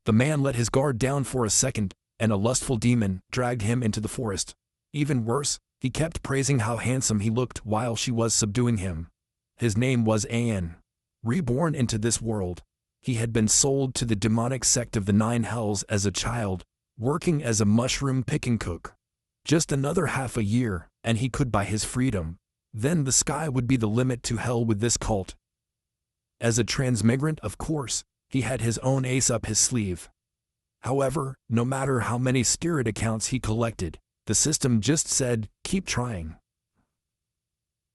The man let his guard down for a second, and a lustful demon dragged him into the forest. Even worse, he kept praising how handsome he looked while she was subduing him. His name was An. Reborn into this world, he had been sold to the demonic sect of the Nine Hells as a child, working as a mushroom picking cook. Just another half a year, and he could buy his freedom. Then the sky would be the limit to hell with this cult. As a transmigrant, of course, he had his own ace up his sleeve. However, no matter how many spirit accounts he collected, the system just said, keep trying.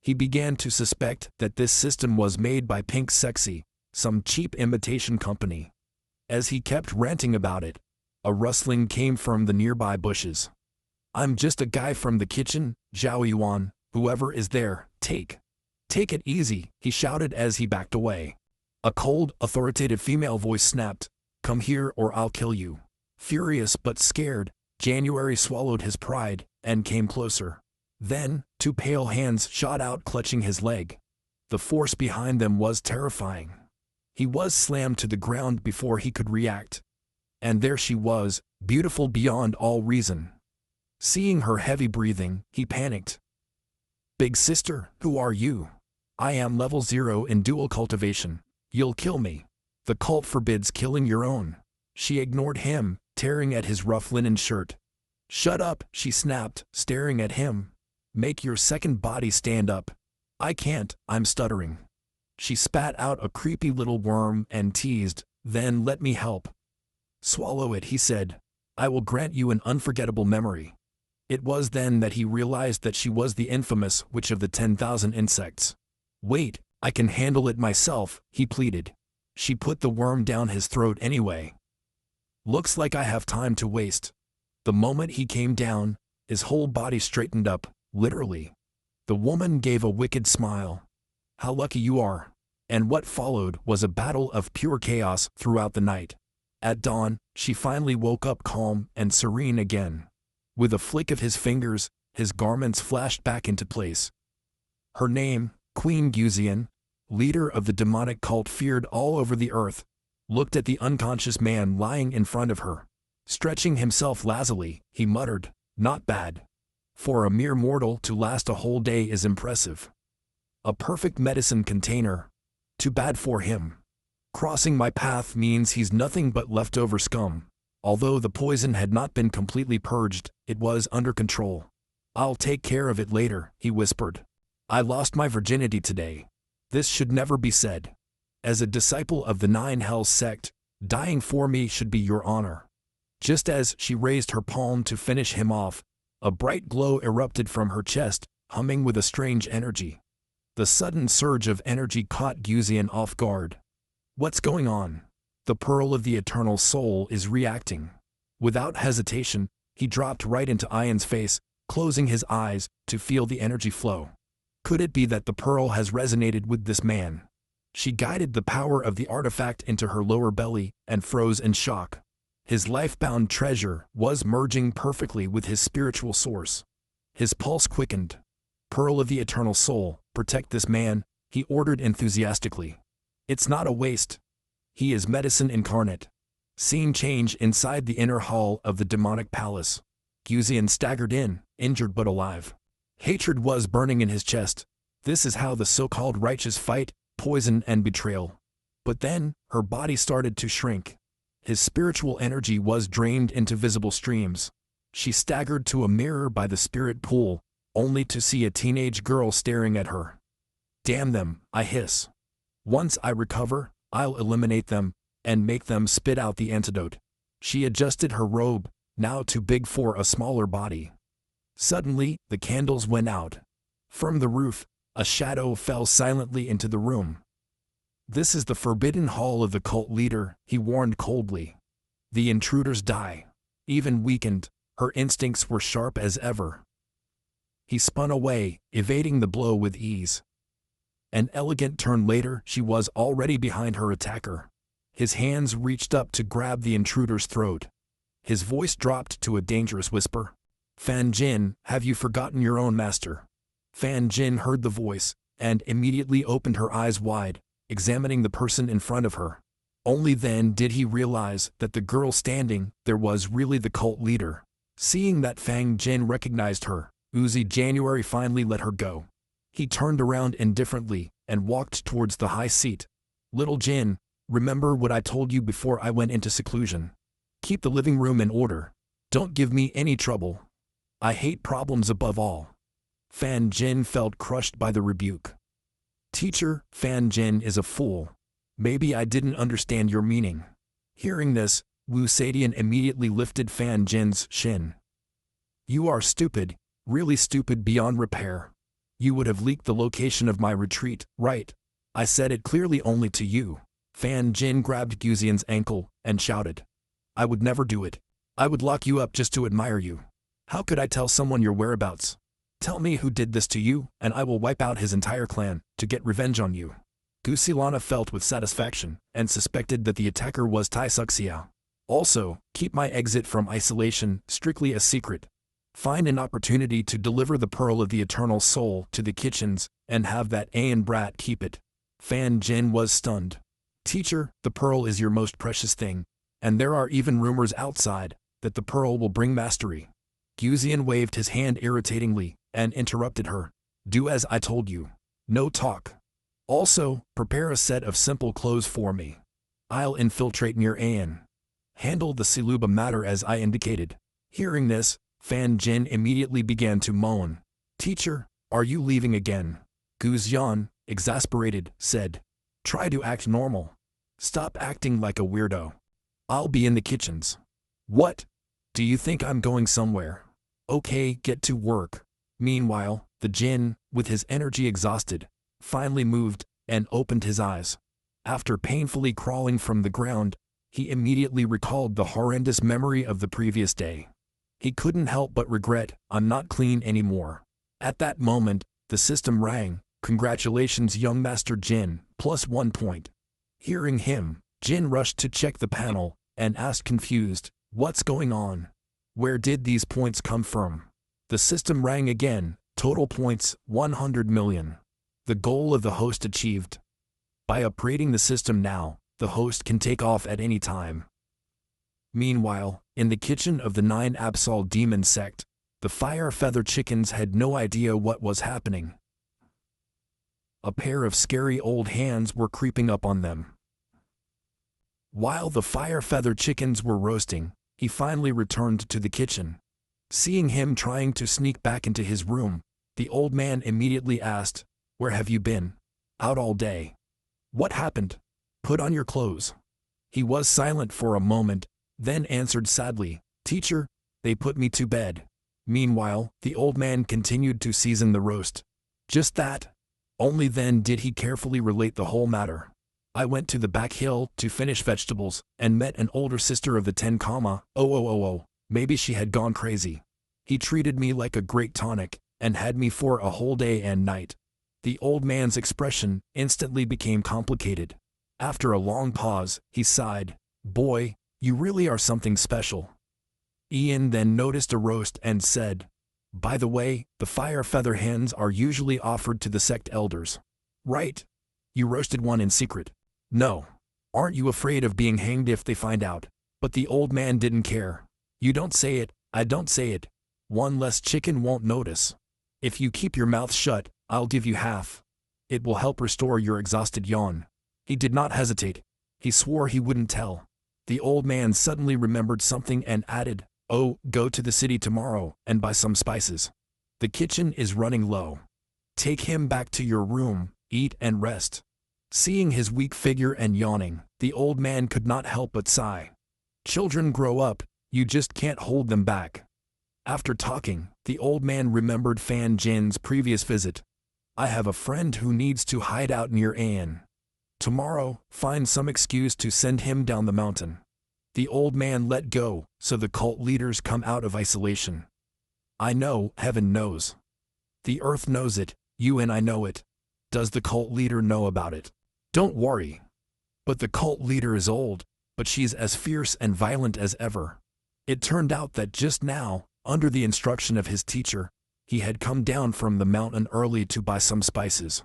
He began to suspect that this system was made by Pink Sexy, some cheap imitation company. As he kept ranting about it, a rustling came from the nearby bushes. I'm just a guy from the kitchen, Zhao Yuan, whoever is there, take it easy, he shouted as he backed away. A cold, authoritative female voice snapped, come here or I'll kill you. Furious but scared, January swallowed his pride and came closer. Then, two pale hands shot out clutching his leg. The force behind them was terrifying. He was slammed to the ground before he could react. And there she was, beautiful beyond all reason. Seeing her heavy breathing, he panicked. Big sister, who are you? I am level 0 in dual cultivation. You'll kill me. The cult forbids killing your own. She ignored him, tearing at his rough linen shirt. Shut up, she snapped, staring at him. Make your second body stand up. I can't, I'm stuttering. She spat out a creepy little worm and teased, then let me help. Swallow it, he said. I will grant you an unforgettable memory. It was then that he realized that she was the infamous witch of the 10,000 insects. Wait, I can handle it myself, he pleaded. She put the worm down his throat anyway. Looks like I have time to waste. The moment he came down, his whole body straightened up, literally. The woman gave a wicked smile. How lucky you are. And what followed was a battle of pure chaos throughout the night. At dawn, she finally woke up calm and serene again. With a flick of his fingers, his garments flashed back into place. Her name, Queen Guzian, leader of the demonic cult feared all over the earth, looked at the unconscious man lying in front of her. Stretching himself lazily, he muttered, not bad. For a mere mortal to last a whole day is impressive. A perfect medicine container. Too bad for him. Crossing my path means he's nothing but leftover scum. Although the poison had not been completely purged, it was under control. I'll take care of it later, he whispered. I lost my virginity today. This should never be said. As a disciple of the Nine Hells sect, dying for me should be your honor. Just as she raised her palm to finish him off, a bright glow erupted from her chest, humming with a strange energy. The sudden surge of energy caught Guzian off guard. What's going on? The pearl of the eternal soul is reacting. Without hesitation, he dropped right into Ian's face, closing his eyes to feel the energy flow. Could it be that the pearl has resonated with this man? She guided the power of the artifact into her lower belly and froze in shock. His life-bound treasure was merging perfectly with his spiritual source. His pulse quickened. Pearl of the eternal soul, protect this man, he ordered enthusiastically. It's not a waste. He is medicine incarnate. Scene change inside the inner hall of the demonic palace. Guzian staggered in, injured but alive. Hatred was burning in his chest. This is how the so-called righteous fight poison and betrayal. But then, her body started to shrink. His spiritual energy was drained into visible streams. She staggered to a mirror by the spirit pool, only to see a teenage girl staring at her. Damn them, I hiss. Once I recover, I'll eliminate them, and make them spit out the antidote. She adjusted her robe, now too big for a smaller body. Suddenly, the candles went out. From the roof, a shadow fell silently into the room. This is the forbidden hall of the cult leader, he warned coldly. The intruders die. Even weakened, her instincts were sharp as ever. He spun away, evading the blow with ease. An elegant turn later, she was already behind her attacker. His hands reached up to grab the intruder's throat. His voice dropped to a dangerous whisper. Fan Jin, have you forgotten your own master? Fan Jin heard the voice, and immediately opened her eyes wide, examining the person in front of her. Only then did he realize that the girl standing there was really the cult leader. Seeing that Fang Jin recognized her, Uzi January finally let her go. He turned around indifferently and walked towards the high seat. Little Jin, remember what I told you before I went into seclusion. Keep the living room in order. Don't give me any trouble. I hate problems above all. Fan Jin felt crushed by the rebuke. Teacher, Fan Jin is a fool. Maybe I didn't understand your meaning. Hearing this, Wu Sadian immediately lifted Fan Jin's shin. You are stupid, really stupid beyond repair. You would have leaked the location of my retreat, right? I said it clearly only to you. Fan Jin grabbed Guzian's ankle and shouted. I would never do it. I would lock you up just to admire you. How could I tell someone your whereabouts? Tell me who did this to you, and I will wipe out his entire clan to get revenge on you. Gusilana felt with satisfaction and suspected that the attacker was Tai Suxiao. Also, keep my exit from isolation strictly a secret. Find an opportunity to deliver the pearl of the eternal soul to the kitchens and have that Ayan brat keep it. Fan Jin was stunned. Teacher, the pearl is your most precious thing, and there are even rumors outside that the pearl will bring mastery. Guzian waved his hand irritatingly and interrupted her. Do as I told you. No talk. Also, prepare a set of simple clothes for me. I'll infiltrate near Ayan. Handle the Siluba matter as I indicated. Hearing this, Fan Jin immediately began to moan. Teacher, are you leaving again? Guzian, exasperated, said. Try to act normal. Stop acting like a weirdo. I'll be in the kitchens. What? Do you think I'm going somewhere? Okay, get to work. Meanwhile, the Jin, with his energy exhausted, finally moved and opened his eyes. After painfully crawling from the ground, he immediately recalled the horrendous memory of the previous day. He couldn't help but regret, I'm not clean anymore. At that moment, the system rang. Congratulations, young Master Jin, +1 point. Hearing him, Jin rushed to check the panel and asked confused, what's going on? Where did these points come from? The system rang again, total points, 100 million. The goal of the host achieved. By upgrading the system now, the host can take off at any time. Meanwhile, in the kitchen of the 9 Absol demon sect, the fire feather chickens had no idea what was happening. A pair of scary old hands were creeping up on them. While the fire feather chickens were roasting, he finally returned to the kitchen. Seeing him trying to sneak back into his room, the old man immediately asked, Where have you been? Out all day. What happened? Put on your clothes. He was silent for a moment, then answered sadly, Teacher, they put me to bed. Meanwhile, the old man continued to season the roast. Just that. Only then did he carefully relate the whole matter. I went to the back hill to finish vegetables and met an older sister of the 10, maybe she had gone crazy. He treated me like a great tonic and had me for a whole day and night. The old man's expression instantly became complicated. After a long pause, he sighed, Boy, you really are something special. Ian then noticed a roast and said, By the way, the fire feather hens are usually offered to the sect elders. Right? You roasted one in secret. No. Aren't you afraid of being hanged if they find out? But the old man didn't care. You don't say it, I don't say it. One less chicken won't notice. If you keep your mouth shut, I'll give you half. It will help restore your exhausted yawn. He did not hesitate. He swore he wouldn't tell. The old man suddenly remembered something and added, Oh, go to the city tomorrow and buy some spices. The kitchen is running low. Take him back to your room, eat and rest. Seeing his weak figure and yawning, the old man could not help but sigh. Children grow up, you just can't hold them back. After talking, the old man remembered Fan Jin's previous visit. I have a friend who needs to hide out near Ayan. Tomorrow, find some excuse to send him down the mountain. The old man let go, so the cult leaders come out of isolation. I know, heaven knows. The earth knows it, you and I know it. Does the cult leader know about it? Don't worry. But the cult leader is old, but she's as fierce and violent as ever. It turned out that just now, under the instruction of his teacher, he had come down from the mountain early to buy some spices.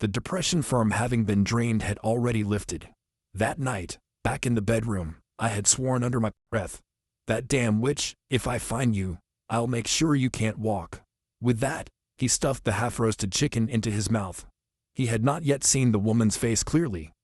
The depression from having been drained had already lifted. That night, Back in the bedroom, I had sworn under my breath, "That damn witch, if I find you, I'll make sure you can't walk." With that, he stuffed the half-roasted chicken into his mouth. He had not yet seen the woman's face clearly.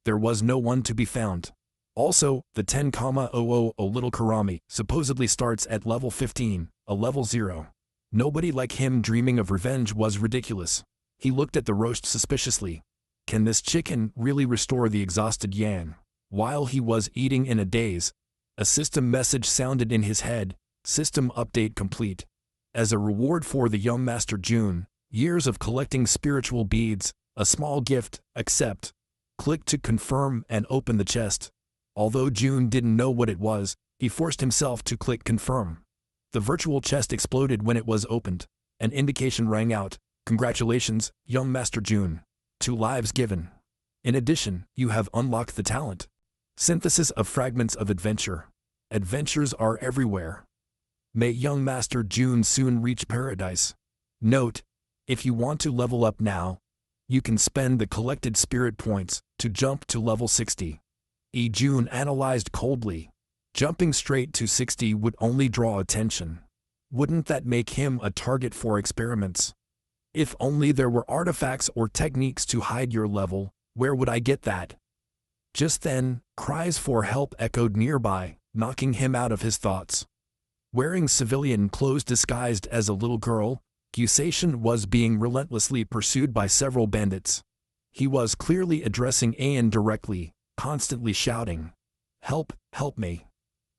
There was no one to be found. Also, the 10,000 little Karami supposedly starts at level 15, a level 0. Nobody like him dreaming of revenge was ridiculous. He looked at the roast suspiciously. Can this chicken really restore the exhausted Yan? While he was eating in a daze, a system message sounded in his head, "System update complete. As a reward for the young Master June, years of collecting spiritual beads, a small gift, accept." Click to confirm and open the chest. Although June didn't know what it was, he forced himself to click confirm. The virtual chest exploded when it was opened. An indication rang out, "Congratulations, young Master June. 2 lives given. In addition, you have unlocked the talent. Synthesis of fragments of adventure. Adventures are everywhere. May young Master June soon reach paradise." Note: if you want to level up now, you can spend the collected spirit points to jump to level 60. June analyzed coldly. Jumping straight to 60 would only draw attention. Wouldn't that make him a target for experiments? If only there were artifacts or techniques to hide your level, where would I get that? Just then, cries for help echoed nearby, knocking him out of his thoughts. Wearing civilian clothes disguised as a little girl, Gusation was being relentlessly pursued by several bandits. He was clearly addressing Ayan directly, constantly shouting, "Help, help me."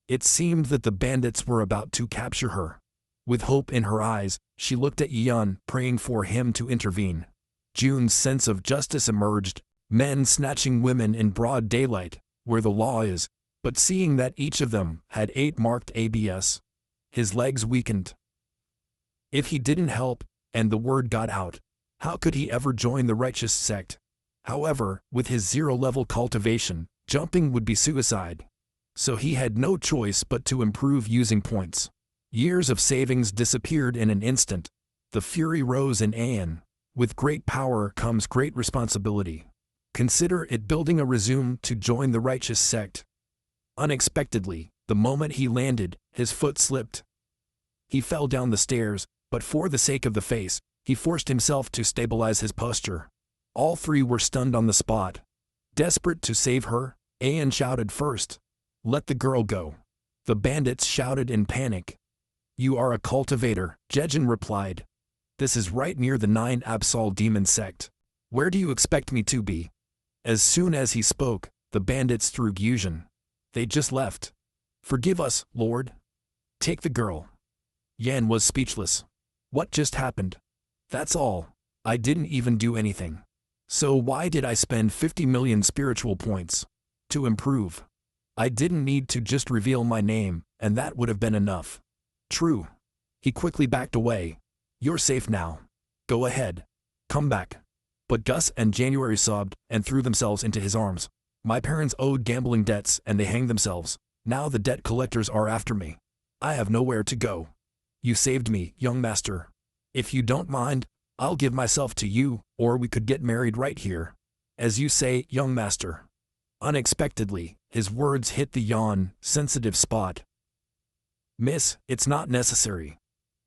It seemed that the bandits were about to capture her. With hope in her eyes, she looked at Yeon, praying for him to intervene. June's sense of justice emerged, men snatching women in broad daylight, where the law is, but seeing that each of them had 8 marked ABS, his legs weakened. If he didn't help, and the word got out, how could he ever join the righteous sect? However, with his 0-level cultivation, jumping would be suicide. So he had no choice but to improve using points. Years of savings disappeared in an instant. The fury rose in Ayan. With great power comes great responsibility. Consider it building a resume to join the righteous sect. Unexpectedly, the moment he landed, his foot slipped. He fell down the stairs, but for the sake of the face, he forced himself to stabilize his posture. All 3 were stunned on the spot. Desperate to save her, Ayan shouted first, "Let the girl go." The bandits shouted in panic. "You are a cultivator," Jejin replied. "This is right near the 9 Absol demon sect. Where do you expect me to be?" As soon as he spoke, the bandits threw Gyujin. "They just left. Forgive us, Lord. Take the girl." Yan was speechless. "What just happened?" "That's all. I didn't even do anything. So why did I spend 50 million spiritual points? To improve. I didn't need to just reveal my name, and that would have been enough." "True." He quickly backed away. "You're safe now. Go ahead. Come back." But Gus and January sobbed and threw themselves into his arms. "My parents owed gambling debts and they hanged themselves. Now the debt collectors are after me. I have nowhere to go. You saved me, young master. If you don't mind, I'll give myself to you, or we could get married right here. As you say, young master." Unexpectedly, his words hit the sensitive spot. "Miss, it's not necessary.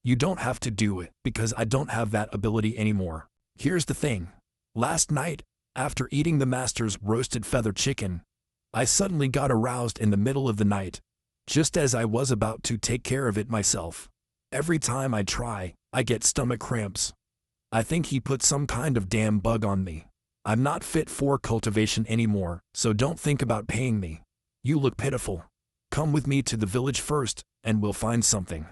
You don't have to do it, because I don't have that ability anymore. Here's the thing. Last night, after eating the master's roasted feather chicken, I suddenly got aroused in the middle of the night, just as I was about to take care of it myself. Every time I try, I get stomach cramps. I think he put some kind of damn bug on me. I'm not fit for cultivation anymore, so don't think about paying me. You look pitiful. Come with me to the village first, and we'll find something."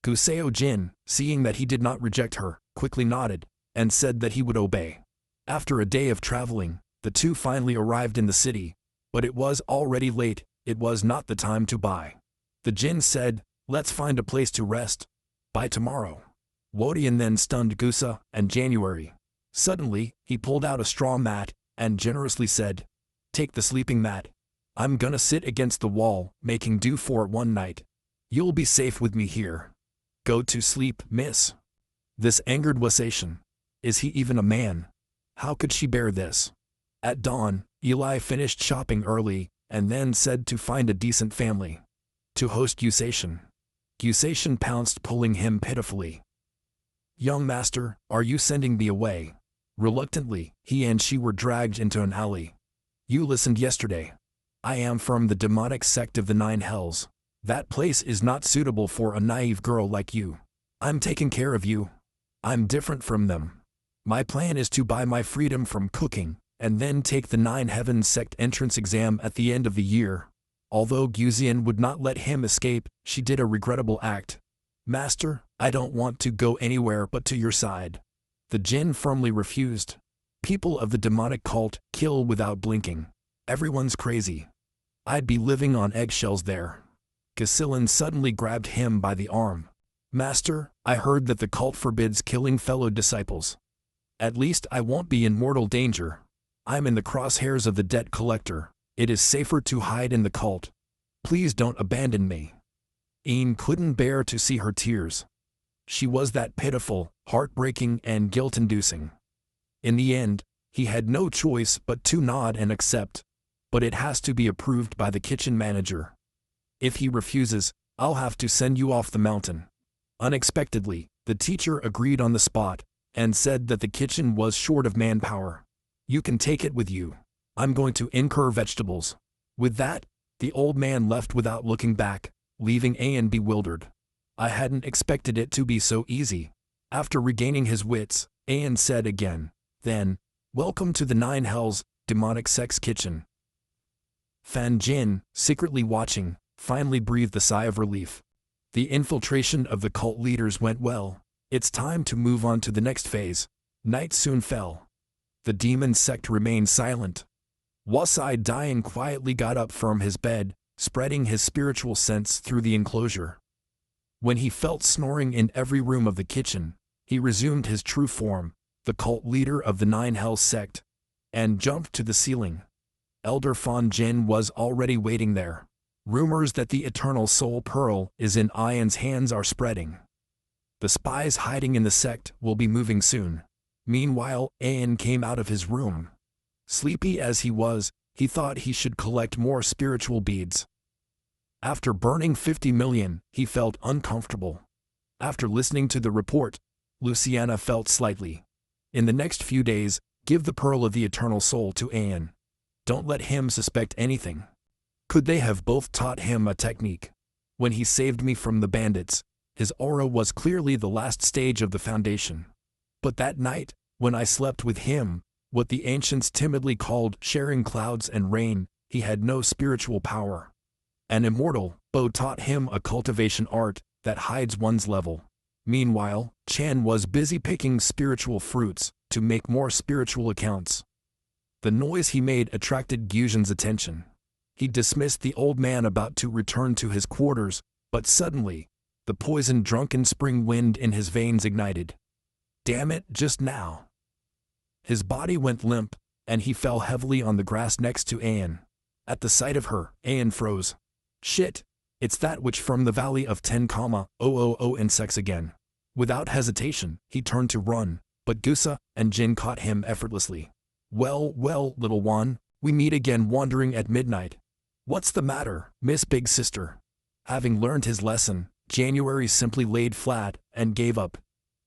Guseo Jin, seeing that he did not reject her, quickly nodded, and said that he would obey. After a day of traveling, the 2 finally arrived in the city, but it was already late. It was not the time to buy. The Jin said, "Let's find a place to rest. By tomorrow." Wodian then stunned Gusa and January. Suddenly, he pulled out a straw mat and generously said, "Take the sleeping mat. I'm gonna sit against the wall, making do for 1 night. You'll be safe with me here. Go to sleep, miss." This angered Wasation. Is he even a man? How could she bear this? At dawn, Eli finished shopping early, and then said to find a decent family to host Gusation. Gusation pounced, pulling him pitifully. "Young master, are you sending me away?" Reluctantly, he and she were dragged into an alley. "You listened yesterday. I am from the demonic sect of the Nine Hells. That place is not suitable for a naive girl like you. I'm taking care of you. I'm different from them. My plan is to buy my freedom from cooking, and then take the Nine Heavens sect entrance exam at the end of the year." Although Guzian would not let him escape, she did a regrettable act. "Master, I don't want to go anywhere but to your side." The Jinn firmly refused. People of the demonic cult kill without blinking. Everyone's crazy. I'd be living on eggshells there. Casillan suddenly grabbed him by the arm. "Master, I heard that the cult forbids killing fellow disciples. At least I won't be in mortal danger. I'm in the crosshairs of the debt collector. It is safer to hide in the cult. Please don't abandon me." Ian couldn't bear to see her tears. She was that pitiful, heartbreaking, and guilt-inducing. In the end, he had no choice but to nod and accept. But it has to be approved by the kitchen manager. If he refuses, I'll have to send you off the mountain. Unexpectedly, the teacher agreed on the spot, and said that the kitchen was short of manpower. "You can take it with you. I'm going to incur vegetables." With that, the old man left without looking back, leaving Ian bewildered. I hadn't expected it to be so easy. After regaining his wits, Ian said again, then, "Welcome to the Nine Hells, demonic sex kitchen." Fan Jin, secretly watching, finally breathed a sigh of relief. The infiltration of the cult leaders went well. It's time to move on to the next phase. Night soon fell. The demon sect remained silent. Wasai Dian quietly got up from his bed, spreading his spiritual sense through the enclosure. When he felt snoring in every room of the kitchen, he resumed his true form, the cult leader of the Nine Hells sect, and jumped to the ceiling. Elder Fan Jin was already waiting there. Rumors that the Eternal Soul Pearl is in Ian's hands are spreading. The spies hiding in the sect will be moving soon. Meanwhile, Ian came out of his room. Sleepy as he was, he thought he should collect more spiritual beads. After burning 50 million, he felt uncomfortable. After listening to the report, Luciana felt slightly. In the next few days, give the Pearl of the Eternal Soul to Ian. Don't let him suspect anything. Could they have both taught him a technique? When he saved me from the bandits, his aura was clearly the last stage of the foundation. But that night, when I slept with him, what the ancients timidly called sharing clouds and rain, he had no spiritual power. An immortal, Bo taught him a cultivation art that hides one's level. Meanwhile, Chan was busy picking spiritual fruits to make more spiritual accounts. The noise he made attracted Gyujan's attention. He dismissed the old man about to return to his quarters, but suddenly, the poisoned drunken spring wind in his veins ignited. Damn it, just now. His body went limp, and he fell heavily on the grass next to Ian. At the sight of her, Ian froze. Shit, it's that witch from the Valley of 10,000 insects again. Without hesitation, he turned to run, but Gusa and Jin caught him effortlessly. Well, little one, we meet again wandering at midnight. What's the matter, Miss Big Sister? Having learned his lesson, January simply laid flat and gave up.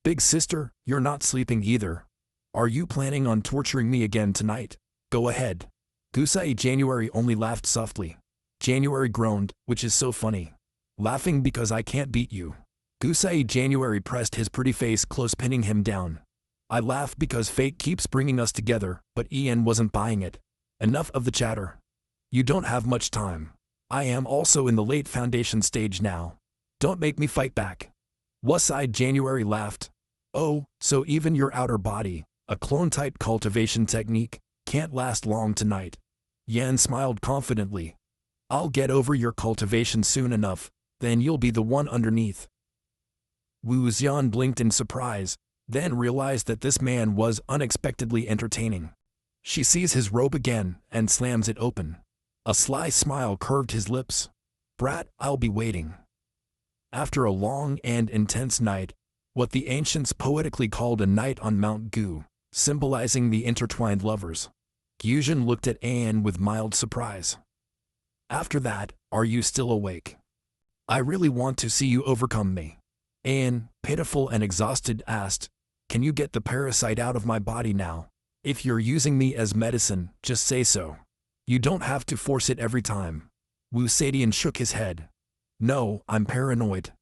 Big Sister, you're not sleeping either. Are you planning on torturing me again tonight? Go ahead. Gusai January only laughed softly. January groaned, which is so funny. Laughing because I can't beat you. Gusai January pressed his pretty face close, pinning him down. I laugh because fate keeps bringing us together, but Ian wasn't buying it. Enough of the chatter. You don't have much time. I am also in the late foundation stage now. Don't make me fight back. Wasai January laughed. Oh, so even your outer body, a clone-type cultivation technique, can't last long tonight. Yan smiled confidently. I'll get over your cultivation soon enough, then you'll be the one underneath. Wu Xian blinked in surprise, then realized that this man was unexpectedly entertaining. She sees his robe again and slams it open. A sly smile curved his lips. Brat, I'll be waiting. After a long and intense night, what the ancients poetically called a night on Mount Gu, symbolizing the intertwined lovers, Gyujan looked at Anne with mild surprise. After that, are you still awake? I really want to see you overcome me. Anne, pitiful and exhausted, asked, can you get the parasite out of my body now? If you're using me as medicine, just say so. You don't have to force it every time. Wu Sadian shook his head. No, I'm paranoid.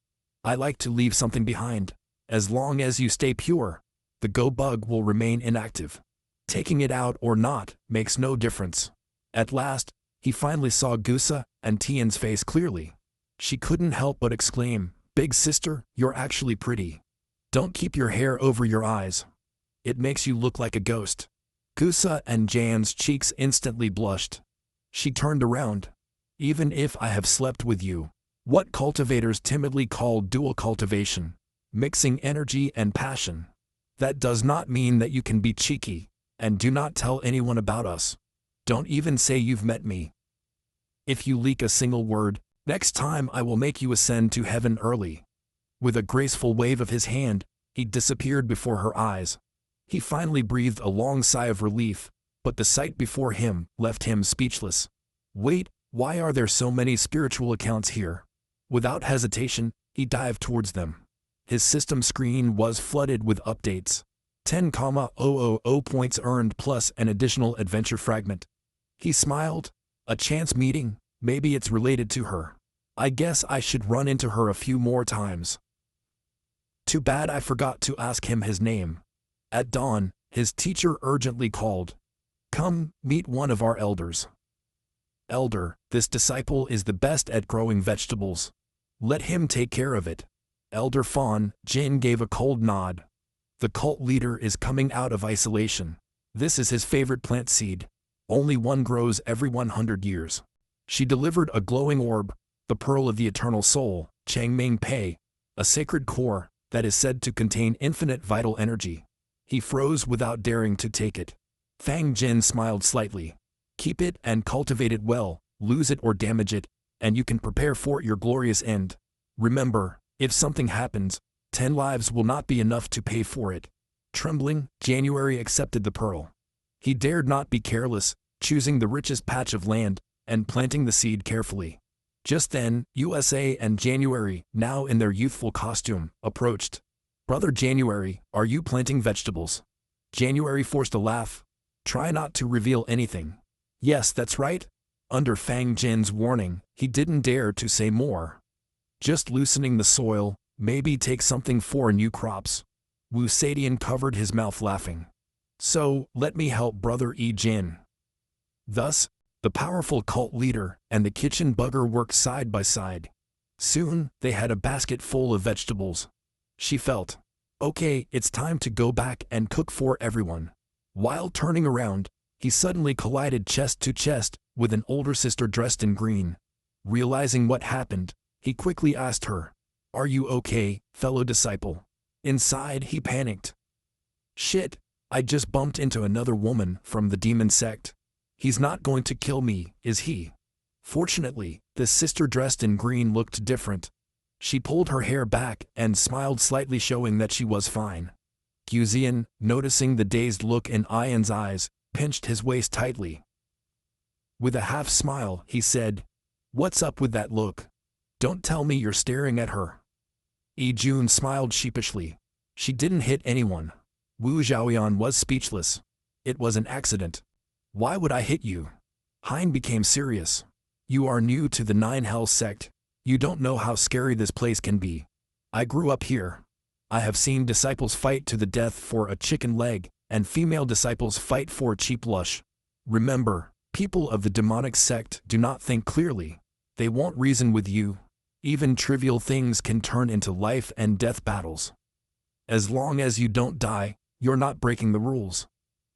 I like to leave something behind. As long as you stay pure, the go bug will remain inactive. Taking it out or not makes no difference. At last, he finally saw Gusa and Tian's face clearly. She couldn't help but exclaim, big sister, you're actually pretty. Don't keep your hair over your eyes. It makes you look like a ghost. Gusa and Jan's cheeks instantly blushed. She turned around. Even if I have slept with you, what cultivators timidly call dual cultivation, mixing energy and passion, that does not mean that you can be cheeky, and do not tell anyone about us. Don't even say you've met me. If you leak a single word, next time I will make you ascend to heaven early. With a graceful wave of his hand, he disappeared before her eyes. He finally breathed a long sigh of relief, but the sight before him left him speechless. Wait, why are there so many spiritual accounts here? Without hesitation, he dived towards them. His system screen was flooded with updates. 10,000 points earned plus an additional adventure fragment. He smiled. A chance meeting, maybe it's related to her. I guess I should run into her a few more times. Too bad I forgot to ask him his name. At dawn, his teacher urgently called. Come, meet one of our elders. Elder, this disciple is the best at growing vegetables. Let him take care of it. Elder Fawn, Jin gave a cold nod. The cult leader is coming out of isolation. This is his favorite plant seed. Only one grows every 100 years. She delivered a glowing orb, the pearl of the eternal soul, Changming Pei, a sacred core that is said to contain infinite vital energy. He froze without daring to take it. Fang Jin smiled slightly. Keep it and cultivate it well, lose it or damage it, and you can prepare for your glorious end. Remember, if something happens, 10 lives will not be enough to pay for it. Trembling, January accepted the pearl. He dared not be careless, choosing the richest patch of land and planting the seed carefully. Just then, USA and January, now in their youthful costume, approached. Brother January, are you planting vegetables? January forced a laugh. Try not to reveal anything. Yes, that's right. Under Fang Jin's warning, he didn't dare to say more. Just loosening the soil, maybe take something for new crops. Wu Sadian covered his mouth laughing. So, let me help Brother E. Jin. Thus, the powerful cult leader and the kitchen bugger worked side by side. Soon, they had a basket full of vegetables. She felt, okay, it's time to go back and cook for everyone. While turning around, he suddenly collided chest to chest with an older sister dressed in green. Realizing what happened, he quickly asked her, are you okay, fellow disciple? Inside, he panicked. Shit, I just bumped into another woman from the demon sect. He's not going to kill me, is he? Fortunately, the sister dressed in green looked different. She pulled her hair back and smiled slightly, showing that she was fine. Guzian, noticing the dazed look in Ian's eyes, pinched his waist tightly. With a half smile, he said, what's up with that look? Don't tell me you're staring at her. Jun smiled sheepishly. She didn't hit anyone. Wu Zhaoyan was speechless. It was an accident. Why would I hit you? Hein became serious. You are new to the Nine Hells sect. You don't know how scary this place can be. I grew up here. I have seen disciples fight to the death for a chicken leg, and female disciples fight for cheap lush. Remember, people of the demonic sect do not think clearly. They won't reason with you. Even trivial things can turn into life and death battles. As long as you don't die, you're not breaking the rules.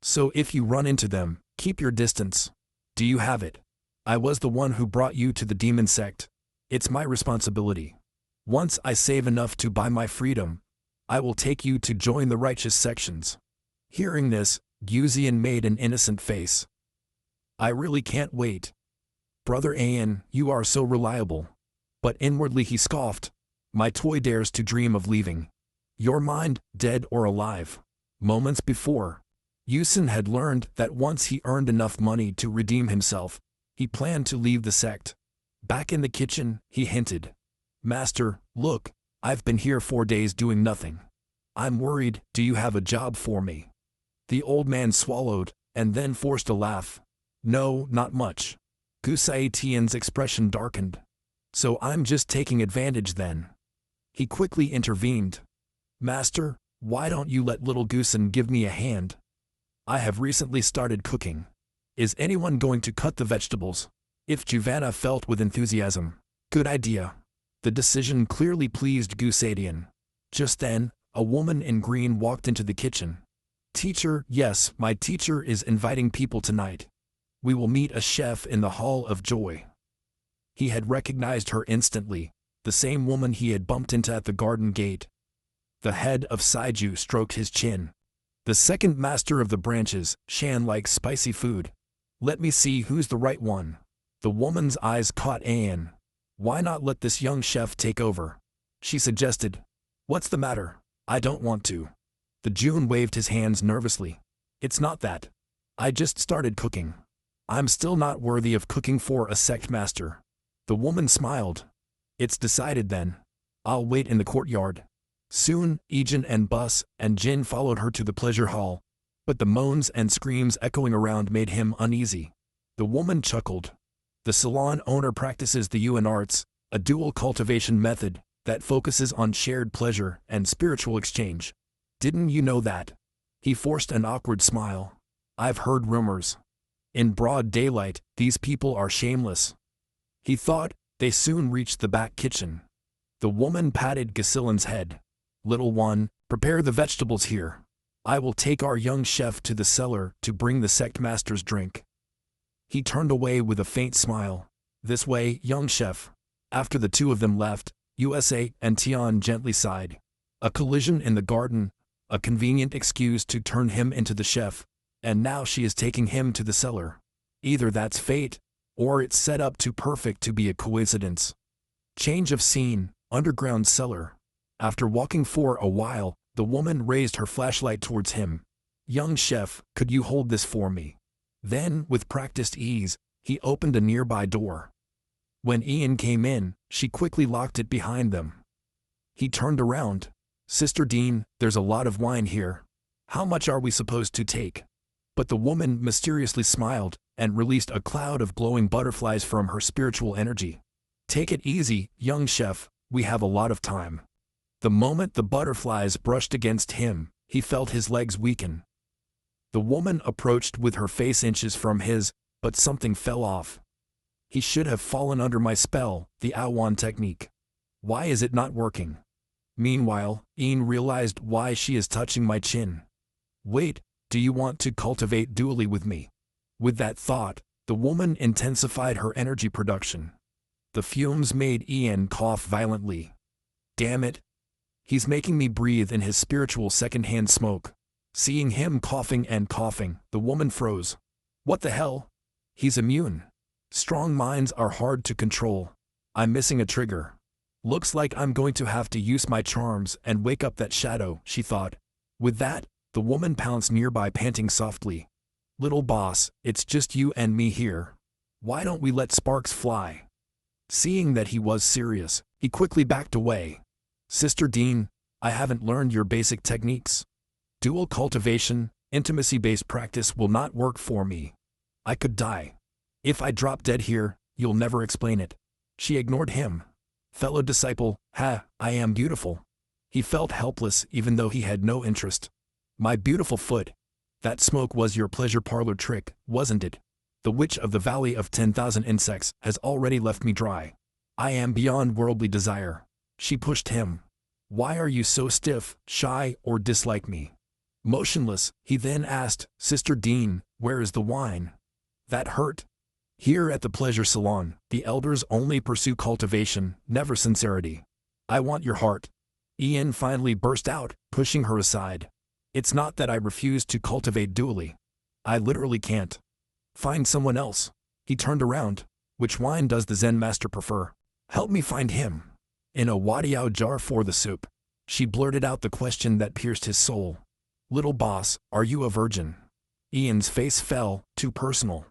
So if you run into them, keep your distance. Do you have it? I was the one who brought you to the demon sect. It's my responsibility. Once I save enough to buy my freedom, I will take you to join the righteous sections. Hearing this, Guzian made an innocent face. I really can't wait. Brother Ayan, you are so reliable. But inwardly he scoffed. My toy dares to dream of leaving. Your mind, dead or alive. Moments before, Yusin had learned that once he earned enough money to redeem himself, he planned to leave the sect. Back in the kitchen, he hinted. Master, look, I've been here 4 days doing nothing. I'm worried, do you have a job for me? The old man swallowed, and then forced a laugh. No, not much. Gusaitian's expression darkened. So I'm just taking advantage then. He quickly intervened. Master, why don't you let little Goosen give me a hand? I have recently started cooking. Is anyone going to cut the vegetables? If Giovanna felt with enthusiasm. Good idea. The decision clearly pleased Gusaitian. Just then, a woman in green walked into the kitchen. Teacher, yes, my teacher is inviting people tonight. We will meet a chef in the Hall of Joy. He had recognized her instantly, the same woman he had bumped into at the garden gate. The head of Saiju stroked his chin. The second master of the branches, Shan likes spicy food. Let me see who's the right one. The woman's eyes caught Anne. Why not let this young chef take over? She suggested. What's the matter? I don't want to. The June waved his hands nervously. It's not that. I just started cooking. I'm still not worthy of cooking for a sect master. The woman smiled. It's decided then. I'll wait in the courtyard. Soon, Ejin and Bus and Jin followed her to the pleasure hall, but the moans and screams echoing around made him uneasy. The woman chuckled. The salon owner practices the Yuan arts, a dual cultivation method that focuses on shared pleasure and spiritual exchange. Didn't you know that? He forced an awkward smile. I've heard rumors. In broad daylight, these people are shameless. He thought. They soon reached the back kitchen. The woman patted Gasilin's head. Little one, prepare the vegetables here. I will take our young chef to the cellar to bring the sect master's drink. He turned away with a faint smile. This way, young chef. After the two of them left, USA and Tian gently sighed. A collision in the garden, a convenient excuse to turn him into the chef, and now she is taking him to the cellar. Either that's fate, or it's set up too perfect to be a coincidence. Change of scene, underground cellar. After walking for a while, the woman raised her flashlight towards him. Young chef, could you hold this for me? Then, with practiced ease, he opened a nearby door. When Ian came in, she quickly locked it behind them. He turned around. Sister Dean, there's a lot of wine here. How much are we supposed to take? But the woman mysteriously smiled and released a cloud of glowing butterflies from her spiritual energy. Take it easy, young chef, we have a lot of time. The moment the butterflies brushed against him, he felt his legs weaken. The woman approached with her face inches from his, but something fell off. He should have fallen under my spell, the Awan technique. Why is it not working? Meanwhile, Ian realized why she is touching my chin. Wait, do you want to cultivate dually with me? With that thought, the woman intensified her energy production. The fumes made Ian cough violently. Damn it. He's making me breathe in his spiritual secondhand smoke. Seeing him coughing and coughing, the woman froze. What the hell? He's immune. Strong minds are hard to control. I'm missing a trigger. Looks like I'm going to have to use my charms and wake up that shadow, she thought. With that, the woman pounced nearby, panting softly. Little boss, it's just you and me here. Why don't we let sparks fly? Seeing that he was serious, he quickly backed away. Sister Dean, I haven't learned your basic techniques. Dual cultivation, intimacy-based practice will not work for me. I could die. If I drop dead here, you'll never explain it. She ignored him. Fellow disciple, I am beautiful. He felt helpless even though he had no interest. My beautiful foot. That smoke was your pleasure parlor trick, wasn't it? The witch of the Valley of 10,000 Insects has already left me dry. I am beyond worldly desire. She pushed him. Why are you so stiff, shy, or dislike me? Motionless, he then asked, Sister Dean, where is the wine? That hurt. Here at the pleasure salon, the elders only pursue cultivation, never sincerity. I want your heart. Ian finally burst out, pushing her aside. It's not that I refuse to cultivate dually. I literally can't. Find someone else. He turned around. Which wine does the Zen master prefer? Help me find him. In a wadiao jar for the soup. She blurted out the question that pierced his soul. Little boss, are you a virgin? Ian's face fell, too personal.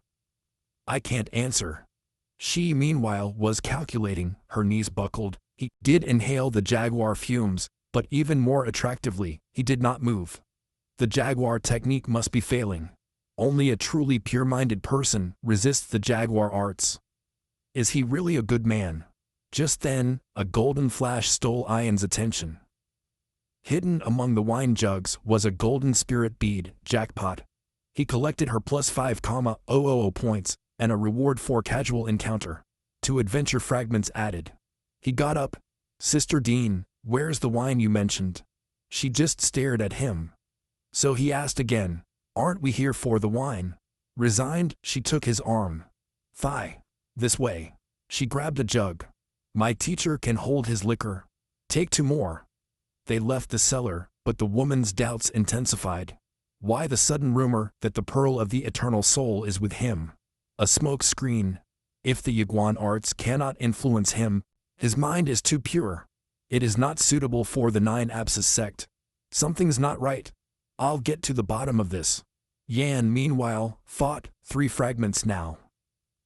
I can't answer. She, meanwhile, was calculating, her knees buckled. He did inhale the jaguar fumes, but even more attractively, he did not move. The jaguar technique must be failing. Only a truly pure-minded person resists the jaguar arts. Is he really a good man? Just then, a golden flash stole Ian's attention. Hidden among the wine jugs was a golden spirit bead, jackpot. He collected her plus 5,000 points, and a reward for casual encounter. 2 adventure fragments added. He got up. Sister Dean, where's the wine you mentioned? She just stared at him. So he asked again, aren't we here for the wine? Resigned, she took his arm. Thigh. This way. She grabbed a jug. My teacher can hold his liquor. Take 2 more. They left the cellar, but the woman's doubts intensified. Why the sudden rumor that the pearl of the eternal soul is with him? A smoke screen. If the Yaguan arts cannot influence him, his mind is too pure. It is not suitable for the 9 Apsis sect. Something's not right. I'll get to the bottom of this. Yan, meanwhile, fought 3 fragments now.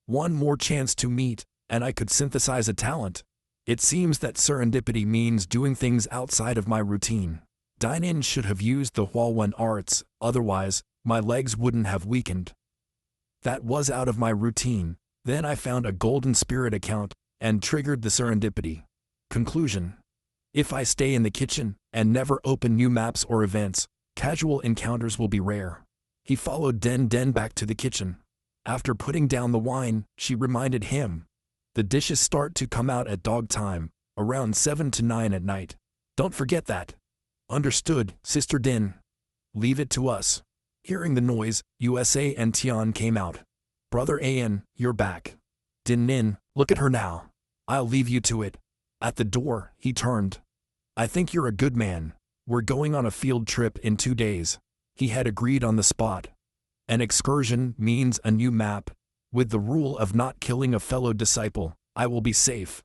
One more chance to meet, and I could synthesize a talent. It seems that serendipity means doing things outside of my routine. Dinin should have used the Hualwen arts, otherwise, my legs wouldn't have weakened. That was out of my routine. Then I found a golden spirit account, and triggered the serendipity. Conclusion. If I stay in the kitchen, and never open new maps or events, casual encounters will be rare. He followed Den Den back to the kitchen. After putting down the wine, she reminded him. The dishes start to come out at dog time, around 7 to 9 at night. Don't forget that. Understood, Sister Din. Leave it to us. Hearing the noise, USA and Tian came out. Brother Ayan, you're back. Din Nin, look at her now. I'll leave you to it. At the door, he turned. I think you're a good man. We're going on a field trip in 2 days. He had agreed on the spot. An excursion means a new map. With the rule of not killing a fellow disciple, I will be safe.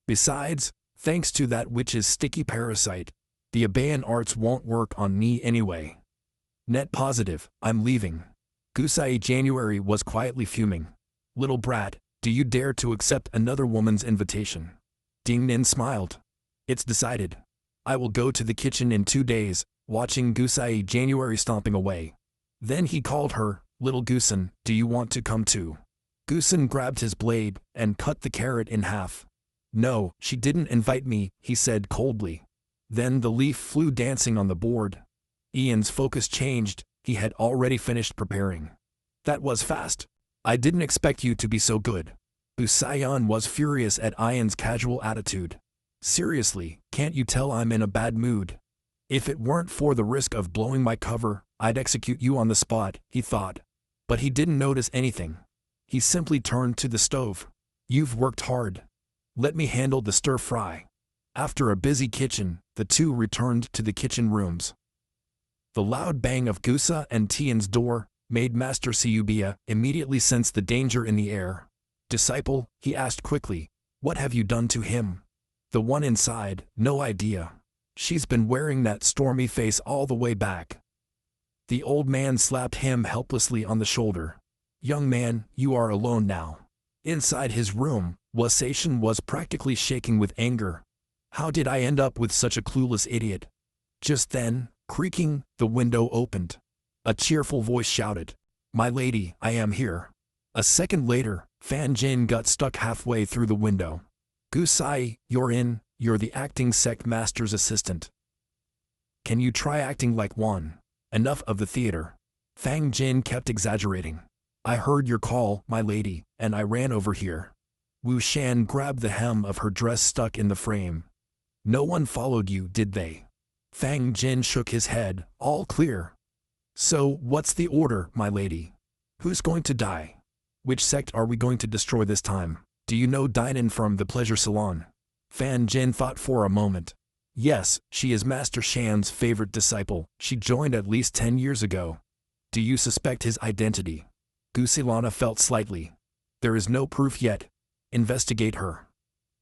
Besides, thanks to that witch's sticky parasite, the Abayan arts won't work on me anyway. Net positive, I'm leaving. Gusai January was quietly fuming. Little brat, do you dare to accept another woman's invitation? Ding Nin smiled. It's decided. I will go to the kitchen in 2 days, watching Gusai January stomping away. Then he called her, Little Goosen, do you want to come too? Goosen grabbed his blade and cut the carrot in half. No, she didn't invite me, he said coldly. Then the leaf flew dancing on the board. Ian's focus changed, he had already finished preparing. That was fast. I didn't expect you to be so good. Usayan was furious at Ian's casual attitude. Seriously, can't you tell I'm in a bad mood? If it weren't for the risk of blowing my cover, I'd execute you on the spot, he thought. But he didn't notice anything. He simply turned to the stove. You've worked hard. Let me handle the stir-fry. After a busy kitchen, the two returned to the kitchen rooms. The loud bang of Gusa and Tian's door made Master Siubia immediately sense the danger in the air. Disciple, he asked quickly, what have you done to him? The one inside, no idea. She's been wearing that stormy face all the way back. The old man slapped him helplessly on the shoulder. Young man, you are alone now. Inside his room, Wasation was practically shaking with anger. How did I end up with such a clueless idiot? Just then, creaking, the window opened. A cheerful voice shouted, My lady, I am here. A second later, Fan Jin got stuck halfway through the window. Gusai, you're in, you're the acting sect master's assistant. Can you try acting like one? Enough of the theater. Fang Jin kept exaggerating. I heard your call, my lady, and I ran over here. Wu Shan grabbed the hem of her dress stuck in the frame. No one followed you, did they? Fang Jin shook his head, all clear. So, what's the order, my lady? Who's going to die? Which sect are we going to destroy this time? Do you know Dinin from the pleasure salon? Fan Jin thought for a moment. Yes, she is Master Shan's favorite disciple. She joined at least 10 years ago. Do you suspect his identity? Gusilana felt slightly. There is no proof yet. Investigate her.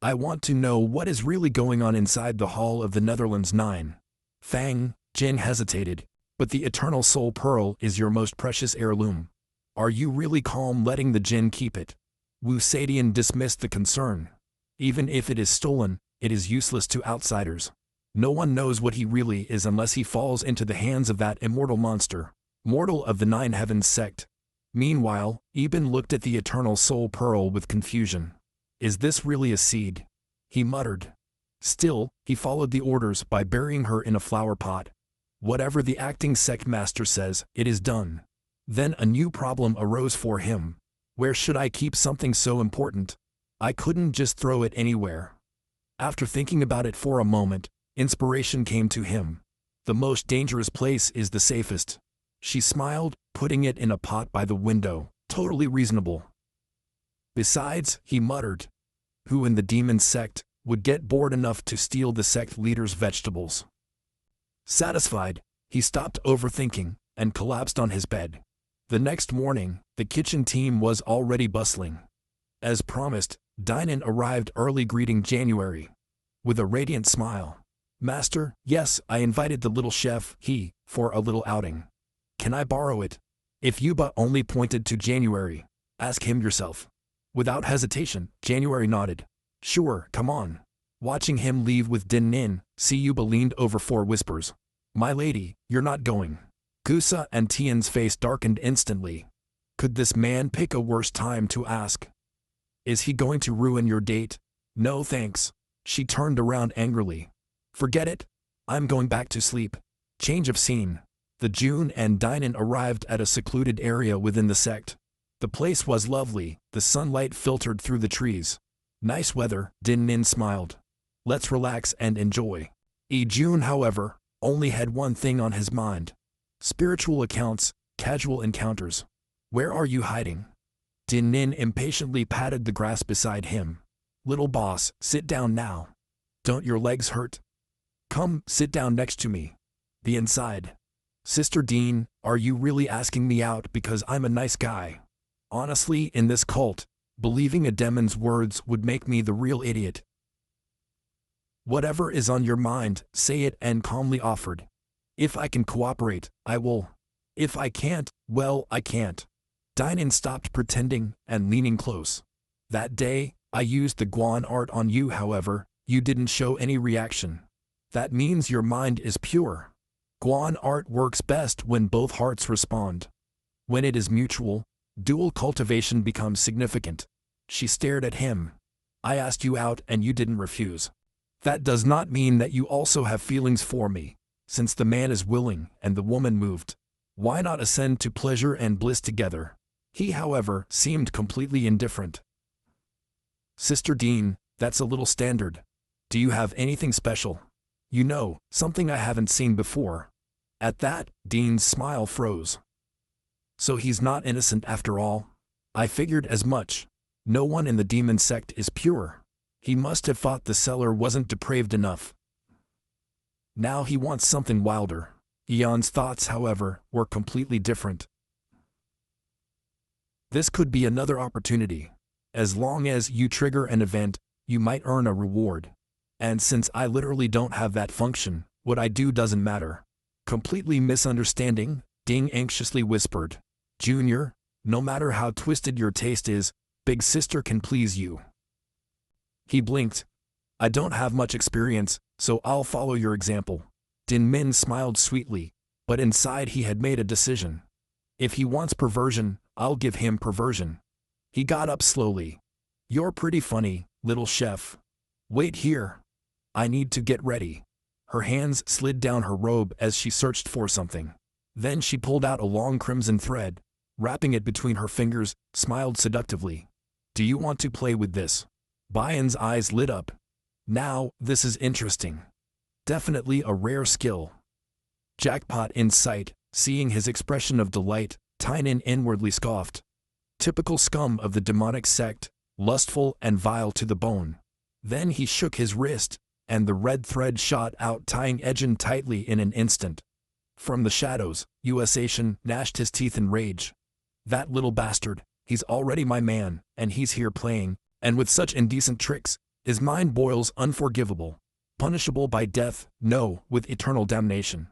I want to know what is really going on inside the Hall of the Netherlands 9. Fang Jin hesitated. But the Eternal Soul Pearl is your most precious heirloom. Are you really calm letting the Jin keep it? Wu Sadian dismissed the concern. Even if it is stolen, it is useless to outsiders. No one knows what he really is unless he falls into the hands of that immortal monster, mortal of the Nine Heavens sect. Meanwhile, Eben looked at the eternal soul pearl with confusion. Is this really a seed? He muttered. Still, he followed the orders by burying her in a flower pot. Whatever the acting sect master says, it is done. Then a new problem arose for him. Where should I keep something so important? I couldn't just throw it anywhere. After thinking about it for a moment, inspiration came to him. The most dangerous place is the safest. She smiled, putting it in a pot by the window, totally reasonable. Besides, he muttered, who in the demon sect would get bored enough to steal the sect leader's vegetables? Satisfied, he stopped overthinking and collapsed on his bed. The next morning, the kitchen team was already bustling. As promised, Dynan arrived early, greeting January with a radiant smile. Master, yes, I invited the little chef, for a little outing. Can I borrow it? If Yuba only pointed to January, ask him yourself. Without hesitation, January nodded. Sure, come on. Watching him leave with Din Nin, Yuba leaned over for whispers. My lady, you're not going. Gusa and Tian's face darkened instantly. Could this man pick a worse time to ask? Is he going to ruin your date? No thanks. She turned around angrily. Forget it. I'm going back to sleep. Change of scene. The June and Dynan arrived at a secluded area within the sect. The place was lovely, the sunlight filtered through the trees. Nice weather, Din Nin smiled. Let's relax and enjoy. June, however, only had one thing on his mind. Spiritual accounts, casual encounters. Where are you hiding? Din Nin impatiently patted the grass beside him. Little boss, sit down now. Don't your legs hurt? Come, sit down next to me. The inside. Sister Dean, are you really asking me out because I'm a nice guy? Honestly, in this cult, believing a demon's words would make me the real idiot. Whatever is on your mind, say it, and calmly offered. If I can cooperate, I will. If I can't, well, I can't. Dynan stopped pretending and leaning close. That day, I used the Guan art on you, however, you didn't show any reaction. That means your mind is pure. Guan art works best when both hearts respond. When it is mutual, dual cultivation becomes significant. She stared at him. I asked you out and you didn't refuse. That does not mean that you also have feelings for me. Since the man is willing and the woman moved, why not ascend to pleasure and bliss together? He, however, seemed completely indifferent. Sister Dean, that's a little standard. Do you have anything special? You know, something I haven't seen before. At that, Dean's smile froze. So he's not innocent after all? I figured as much. No one in the demon sect is pure. He must have thought the seller wasn't depraved enough. Now he wants something wilder. Eon's thoughts, however, were completely different. This could be another opportunity. As long as you trigger an event, you might earn a reward. And since I literally don't have that function, what I do doesn't matter. Completely misunderstanding, Ding anxiously whispered. Junior, no matter how twisted your taste is, Big Sister can please you. He blinked. I don't have much experience, so I'll follow your example. Din Min smiled sweetly, but inside he had made a decision. If he wants perversion, I'll give him perversion. He got up slowly. You're pretty funny, little chef. Wait here. I need to get ready. Her hands slid down her robe as she searched for something. Then she pulled out a long crimson thread, wrapping it between her fingers, smiled seductively. Do you want to play with this? Bayan's eyes lit up. Now, this is interesting. Definitely a rare skill. Jackpot in sight, seeing his expression of delight, Tynan inwardly scoffed. Typical scum of the demonic sect, lustful and vile to the bone. Then he shook his wrist, and the red thread shot out, tying Ejin tightly in an instant. From the shadows, Usation gnashed his teeth in rage. That little bastard, he's already my man, and he's here playing, and with such indecent tricks, his mind boils unforgivable. Punishable by death, no, with eternal damnation.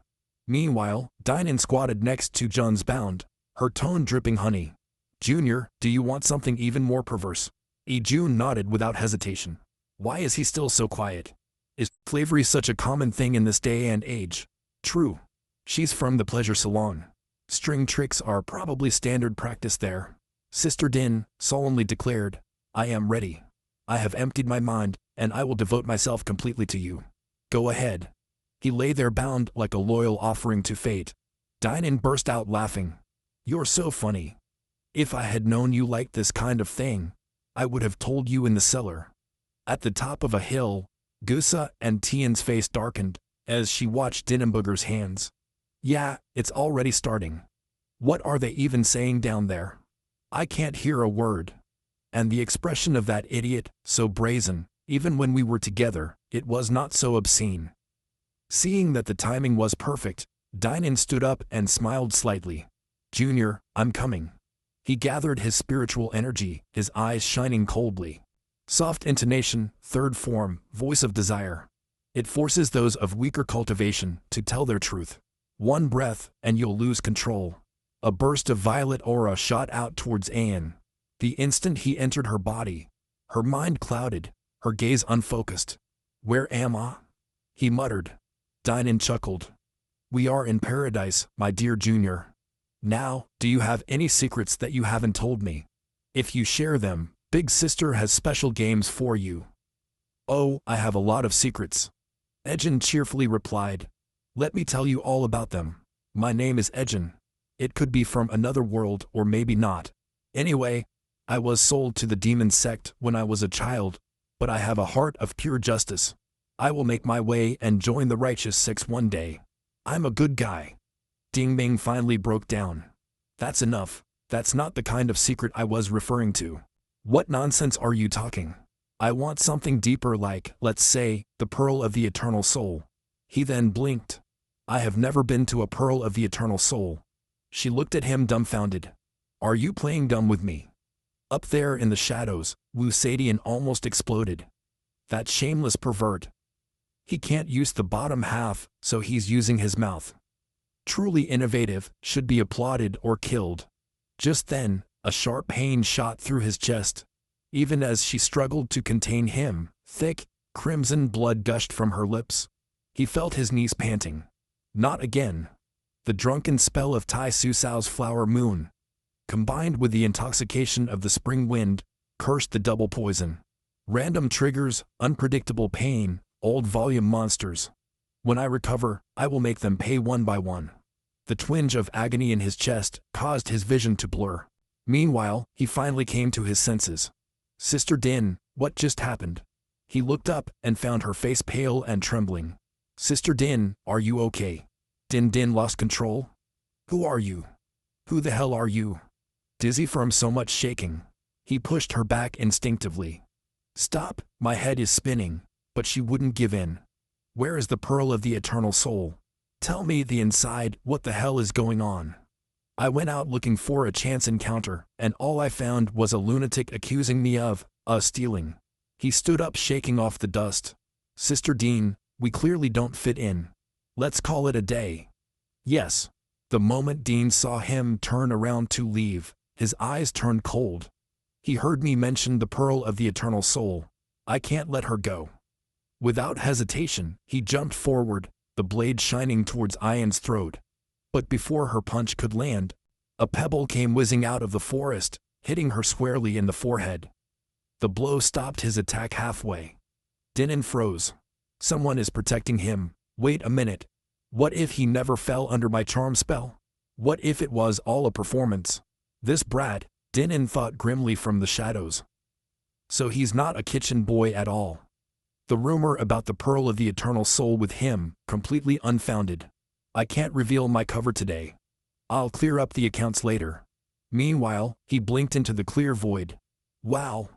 Meanwhile, Dynan squatted next to Jun's bound, her tone dripping honey. Junior, do you want something even more perverse? Jun nodded without hesitation. Why is he still so quiet? Is slavery such a common thing in this day and age? True. She's from the pleasure salon. String tricks are probably standard practice there. Sister Din solemnly declared, I am ready. I have emptied my mind, and I will devote myself completely to you. Go ahead. He lay there bound like a loyal offering to fate. Dinin burst out laughing. You're so funny. If I had known you liked this kind of thing, I would have told you in the cellar. At the top of a hill, Gusa and Tian's face darkened as she watched Dinenbooger's hands. Yeah, it's already starting. What are they even saying down there? I can't hear a word. And the expression of that idiot, so brazen, even when we were together, it was not so obscene. Seeing that the timing was perfect, Dinin stood up and smiled slightly. Junior, I'm coming. He gathered his spiritual energy, his eyes shining coldly. Soft intonation, third form, voice of desire. It forces those of weaker cultivation to tell their truth. One breath, and you'll lose control. A burst of violet aura shot out towards Ayan. The instant he entered her body, her mind clouded, her gaze unfocused. Where am I? He muttered. Dinin chuckled. We are in paradise, my dear Junior. Now, do you have any secrets that you haven't told me? If you share them, Big Sister has special games for you. Oh, I have a lot of secrets. Ejin cheerfully replied. Let me tell you all about them. My name is Ejin. It could be from another world or maybe not. Anyway, I was sold to the demon sect when I was a child, but I have a heart of pure justice. I will make my way and join the righteous six one day. I'm a good guy. Ding Ming finally broke down. That's enough. That's not the kind of secret I was referring to. What nonsense are you talking? I want something deeper like, let's say, the Pearl of the Eternal Soul. He then blinked. I have never been to a Pearl of the Eternal Soul. She looked at him dumbfounded. Are you playing dumb with me? Up there in the shadows, Wu Sadian almost exploded. That shameless pervert. He can't use the bottom half, so he's using his mouth. Truly innovative, should be applauded or killed. Just then, a sharp pain shot through his chest. Even as she struggled to contain him, thick, crimson blood gushed from her lips. He felt his knees panting. Not again. The drunken spell of Tai Susao's flower moon, combined with the intoxication of the spring wind, cursed the double poison. Random triggers, unpredictable pain, old volume monsters. When I recover, I will make them pay one by one. The twinge of agony in his chest caused his vision to blur. Meanwhile, he finally came to his senses. Sister Din, what just happened? He looked up and found her face pale and trembling. Sister Din, are you okay? Din lost control? Who are you? Who the hell are you? Dizzy from so much shaking. He pushed her back instinctively. Stop, my head is spinning, but she wouldn't give in. Where is the Pearl of the Eternal Soul? Tell me the inside, what the hell is going on? I went out looking for a chance encounter, and all I found was a lunatic accusing me of, stealing. He stood up shaking off the dust. Sister Dean, we clearly don't fit in. Let's call it a day. Yes. The moment Dean saw him turn around to leave, his eyes turned cold. He heard me mention the Pearl of the Eternal Soul. I can't let her go. Without hesitation, he jumped forward, the blade shining towards Ayan's throat. But before her punch could land, a pebble came whizzing out of the forest, hitting her squarely in the forehead. The blow stopped his attack halfway. Dinin froze. Someone is protecting him. Wait a minute. What if he never fell under my charm spell? What if it was all a performance? This brat, Dinin thought grimly from the shadows. So he's not a kitchen boy at all. The rumor about the Pearl of the Eternal Soul with him, completely unfounded. I can't reveal my cover today. I'll clear up the accounts later. Meanwhile, he blinked into the clear void. Wow.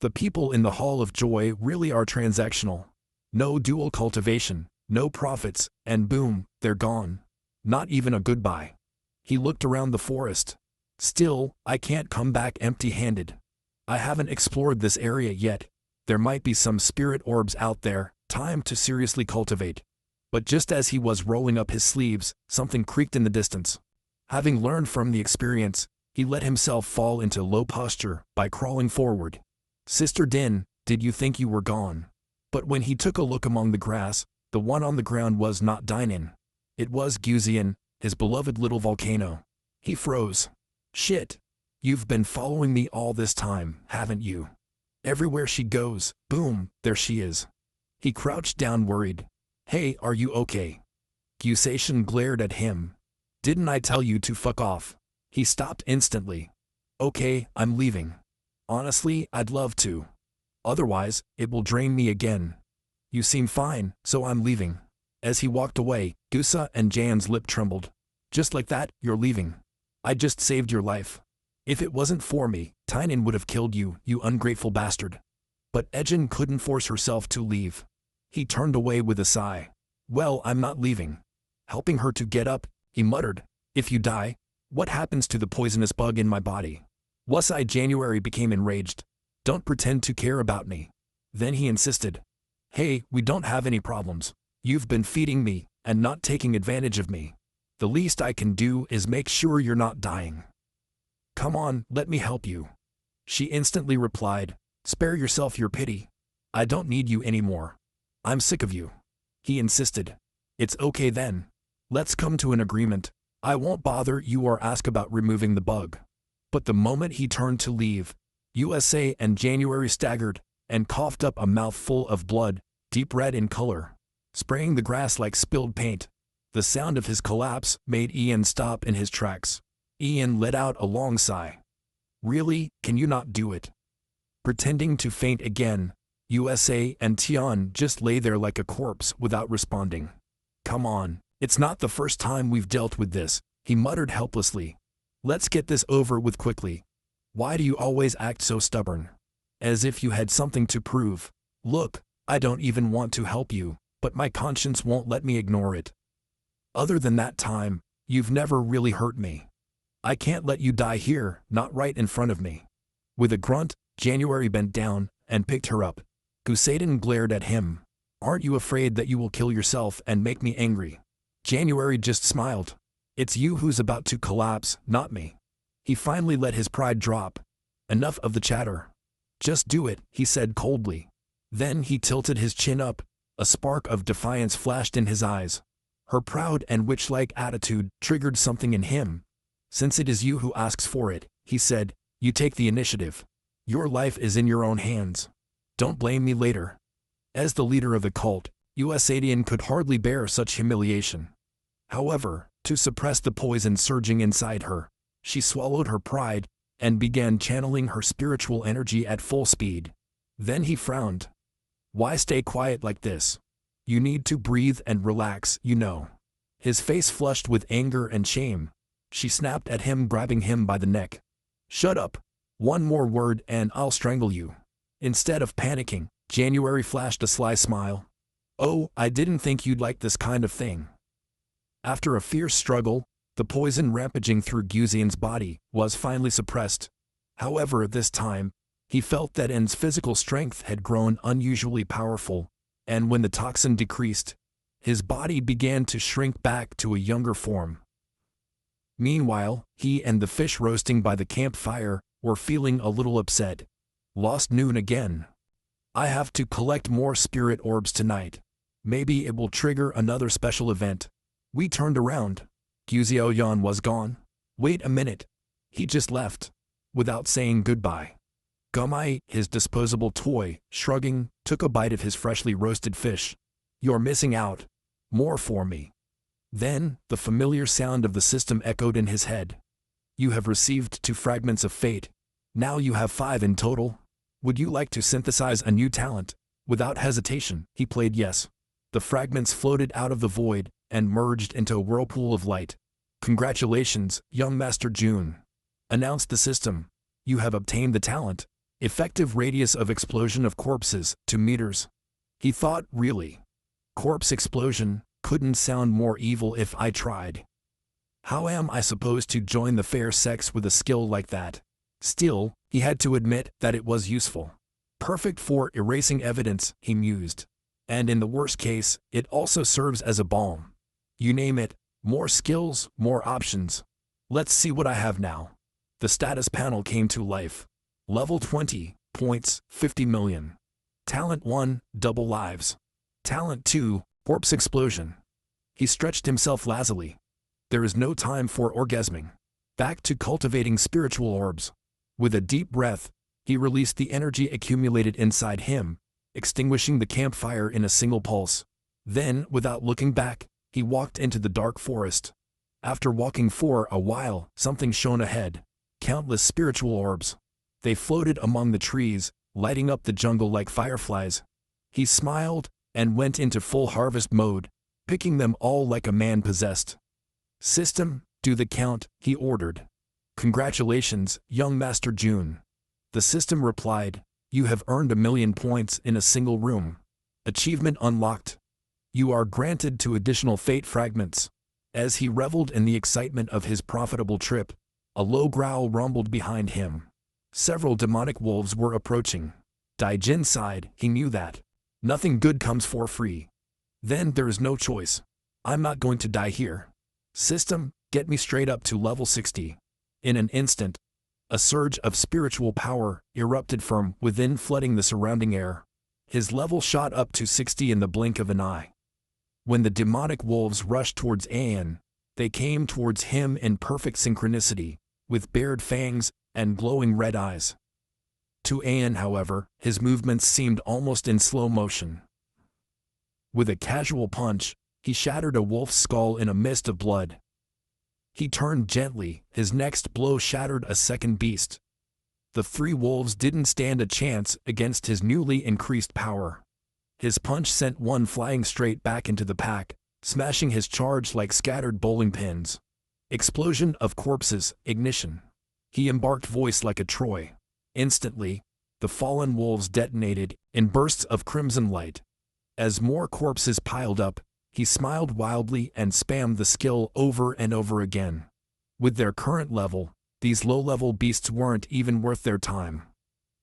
The people in the Hall of Joy really are transactional. No dual cultivation, no profits, and boom, they're gone. Not even a goodbye. He looked around the forest. Still, I can't come back empty-handed. I haven't explored this area yet. There might be some spirit orbs out there, time to seriously cultivate. But just as he was rolling up his sleeves, something creaked in the distance. Having learned from the experience, he let himself fall into low posture by crawling forward. Sister Din, did you think you were gone? But when he took a look among the grass, the one on the ground was not Dinin. It was Guzian, his beloved little volcano. He froze. Shit. You've been following me all this time, haven't you? Everywhere she goes, boom, there she is. He crouched down worried. Hey, are you okay? Gusation glared at him. Didn't I tell you to fuck off? He stopped instantly. Okay, I'm leaving. Honestly, I'd love to. Otherwise, it will drain me again. You seem fine, so I'm leaving. As he walked away, Gusa and Jan's lip trembled. Just like that, you're leaving. I just saved your life. If it wasn't for me, Tynan would have killed you, you ungrateful bastard. But Ejin couldn't force herself to leave. He turned away with a sigh. Well, I'm not leaving. Helping her to get up, he muttered. If you die, what happens to the poisonous bug in my body? Wasai January became enraged. Don't pretend to care about me. Then he insisted. Hey, we don't have any problems. You've been feeding me, and not taking advantage of me. The least I can do is make sure you're not dying. Come on, let me help you. She instantly replied, spare yourself your pity. I don't need you anymore. I'm sick of you. He insisted. It's okay then. Let's come to an agreement. I won't bother you or ask about removing the bug. But the moment he turned to leave, USA and January staggered and coughed up a mouthful of blood, deep red in color, spraying the grass like spilled paint. The sound of his collapse made Ian stop in his tracks. Ian let out a long sigh. Really, can you not do it? Pretending to faint again, USA and Tian just lay there like a corpse without responding. Come on, it's not the first time we've dealt with this, he muttered helplessly. Let's get this over with quickly. Why do you always act so stubborn? As if you had something to prove. Look, I don't even want to help you, but my conscience won't let me ignore it. Other than that time, you've never really hurt me. I can't let you die here, not right in front of me. With a grunt, January bent down and picked her up. Gusaden glared at him. Aren't you afraid that you will kill yourself and make me angry? January just smiled. It's you who's about to collapse, not me. He finally let his pride drop. Enough of the chatter. Just do it, he said coldly. Then he tilted his chin up. A spark of defiance flashed in his eyes. Her proud and witch-like attitude triggered something in him. Since it is you who asks for it, he said, you take the initiative. Your life is in your own hands. Don't blame me later. As the leader of the cult, USAdian could hardly bear such humiliation. However, to suppress the poison surging inside her, she swallowed her pride and began channeling her spiritual energy at full speed. Then he frowned. Why stay quiet like this? You need to breathe and relax, you know. His face flushed with anger and shame. She snapped at him, grabbing him by the neck. Shut up. One more word and I'll strangle you. Instead of panicking, January flashed a sly smile. Oh, I didn't think you'd like this kind of thing. After a fierce struggle, the poison rampaging through Guzian's body was finally suppressed. However, this time, he felt that N's physical strength had grown unusually powerful, and when the toxin decreased, his body began to shrink back to a younger form. Meanwhile, he and the fish roasting by the campfire were feeling a little upset. Lost noon again. I have to collect more spirit orbs tonight. Maybe it will trigger another special event. We turned around. Guzio Yan was gone. Wait a minute. He just left. Without saying goodbye. Gumai, his disposable toy, shrugging, took a bite of his freshly roasted fish. You're missing out. More for me. Then, the familiar sound of the system echoed in his head. You have received 2 fragments of fate. Now you have 5 in total. Would you like to synthesize a new talent? Without hesitation, he played yes. The fragments floated out of the void and merged into a whirlpool of light. Congratulations, young Master June, announced the system. You have obtained the talent. Effective radius of explosion of corpses, 2 meters. He thought, really? Corpse explosion couldn't sound more evil if I tried. How am I supposed to join the fair sex with a skill like that? Still, he had to admit that it was useful. Perfect for erasing evidence, he mused. And in the worst case, it also serves as a balm. You name it, more skills, more options. Let's see what I have now. The status panel came to life. Level 20, Points, 50 million. Talent 1, double lives. Talent 2, corpse explosion. He stretched himself lazily. There is no time for orgasming. Back to cultivating spiritual orbs. With a deep breath, he released the energy accumulated inside him, extinguishing the campfire in a single pulse. Then, without looking back, he walked into the dark forest. After walking for a while, something shone ahead. Countless spiritual orbs. They floated among the trees, lighting up the jungle like fireflies. He smiled and went into full harvest mode, picking them all like a man possessed. "System, do the count," he ordered. "Congratulations, young Master June." The system replied, "You have earned 1,000,000 points in a single room. Achievement unlocked. You are granted 2 additional fate fragments." As he reveled in the excitement of his profitable trip, a low growl rumbled behind him. Several demonic wolves were approaching. Daijin sighed. He knew that nothing good comes for free. Then there is no choice. I'm not going to die here. System, get me straight up to level 60. In an instant, a surge of spiritual power erupted from within, flooding the surrounding air. His level shot up to 60 in the blink of an eye. When the demonic wolves rushed towards Ayan, they came towards him in perfect synchronicity, with bared fangs and glowing red eyes. To Ayan, however, his movements seemed almost in slow motion. With a casual punch, he shattered a wolf's skull in a mist of blood. He turned gently, his next blow shattered a second beast. The 3 wolves didn't stand a chance against his newly increased power. His punch sent one flying straight back into the pack, smashing his charge like scattered bowling pins. Explosion of corpses, ignition. He embarked voice like a Troy. Instantly, the fallen wolves detonated in bursts of crimson light. As more corpses piled up, he smiled wildly and spammed the skill over and over again. With their current level, these low-level beasts weren't even worth their time.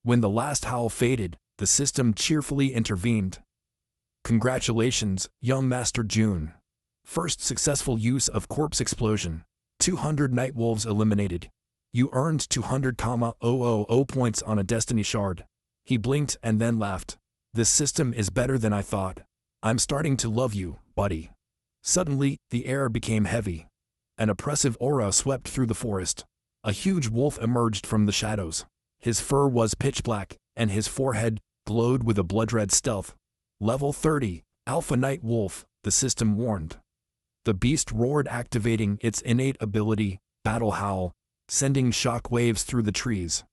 When the last howl faded, the system cheerfully intervened. "Congratulations, young Master June. First successful use of corpse explosion. 200 night wolves eliminated. You earned 200,000 points on a destiny shard." He blinked and then laughed. "This system is better than I thought. I'm starting to love you, buddy." Suddenly, the air became heavy. An oppressive aura swept through the forest. A huge wolf emerged from the shadows. His fur was pitch black, and his forehead glowed with a blood-red stealth. "Level 30, Alpha Night Wolf," the system warned. The beast roared, activating its innate ability, Battle Howl, sending shock waves through the trees.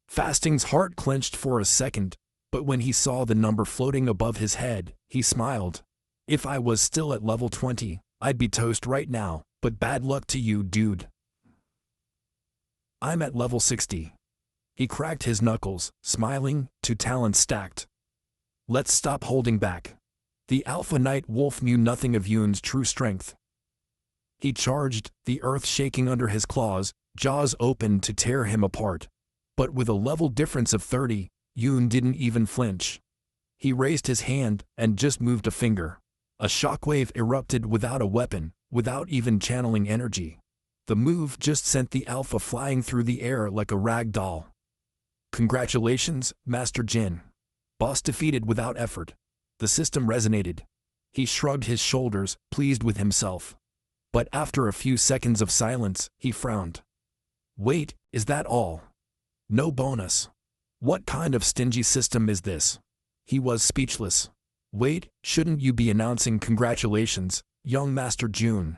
Fasting's heart clenched for a second, but when he saw the number floating above his head, he smiled. "If I was still at level 20, I'd be toast right now, but bad luck to you, dude. I'm at level 60. He cracked his knuckles, smiling, 2 talons stacked. "Let's stop holding back." The Alpha Night Wolf knew nothing of Yoon's true strength. He charged, the earth shaking under his claws, jaws open to tear him apart. But with a level difference of 30, Yoon didn't even flinch. He raised his hand and just moved a finger. A shockwave erupted without a weapon, without even channeling energy. The move just sent the Alpha flying through the air like a rag doll. "Congratulations, Master Jin. Boss defeated without effort." The system resonated. He shrugged his shoulders, pleased with himself. But after a few seconds of silence, he frowned. "Wait, is that all? No bonus? What kind of stingy system is this?" He was speechless. "Wait, shouldn't you be announcing congratulations, young Master June?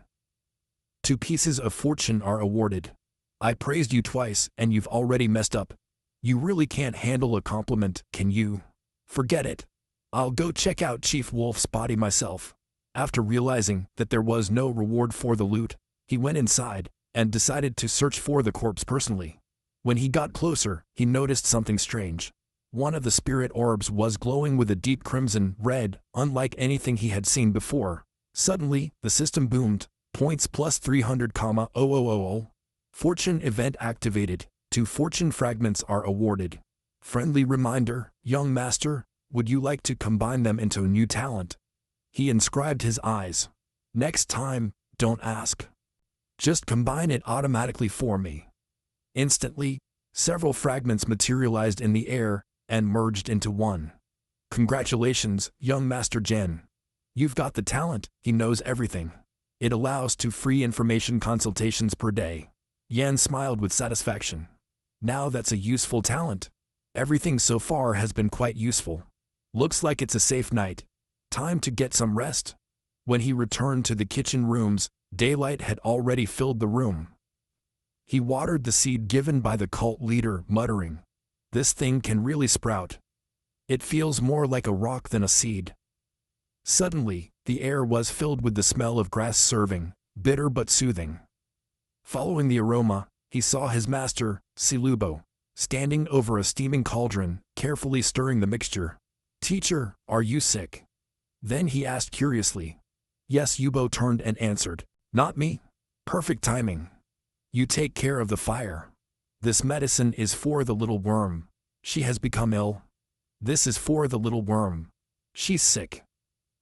2 pieces of fortune are awarded. I praised you twice and you've already messed up. You really can't handle a compliment, can you? Forget it. I'll go check out Chief Wolf's body myself." After realizing that there was no reward for the loot, he went inside and decided to search for the corpse personally. When he got closer, he noticed something strange. One of the spirit orbs was glowing with a deep crimson red, unlike anything he had seen before. Suddenly, the system boomed. "Points plus 300,000. Fortune event activated. 2 fortune fragments are awarded. Friendly reminder, young master, would you like to combine them into a new talent?" He inscribed his eyes. "Next time, don't ask. Just combine it automatically for me." Instantly, several fragments materialized in the air, and merged into one. Congratulations, young Master Jen. You've got the talent, he knows everything. It allows 2 free information consultations per day. Yan smiled with satisfaction. Now that's a useful talent. Everything so far has been quite useful. Looks like it's a safe night. Time to get some rest. When he returned to the kitchen rooms, daylight had already filled the room. He watered the seed given by the cult leader, muttering, "This thing can really sprout. It feels more like a rock than a seed." Suddenly, the air was filled with the smell of grass serving, bitter but soothing. Following the aroma, he saw his master, Silubo, standing over a steaming cauldron, carefully stirring the mixture. "Teacher, are you sick?" Then he asked curiously. Yes, Yubo turned and answered, "Not me. Perfect timing. You take care of the fire. This medicine is for the little worm. She has become ill. This is for the little worm. She's sick."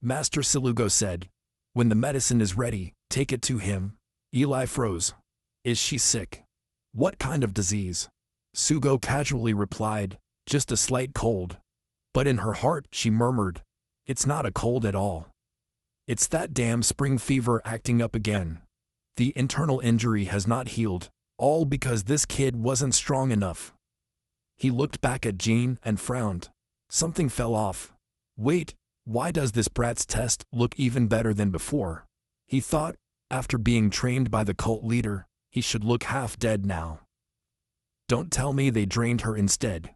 Master Silugo said, "When the medicine is ready, take it to him." Eli froze. "Is she sick? What kind of disease?" Sugo casually replied, "Just a slight cold." But in her heart she murmured, "It's not a cold at all. It's that damn spring fever acting up again. The internal injury has not healed, all because this kid wasn't strong enough." He looked back at Jean and frowned. Something fell off. Wait, why does this brat's test look even better than before? He thought, after being trained by the cult leader, he should look half dead now. Don't tell me they drained her instead.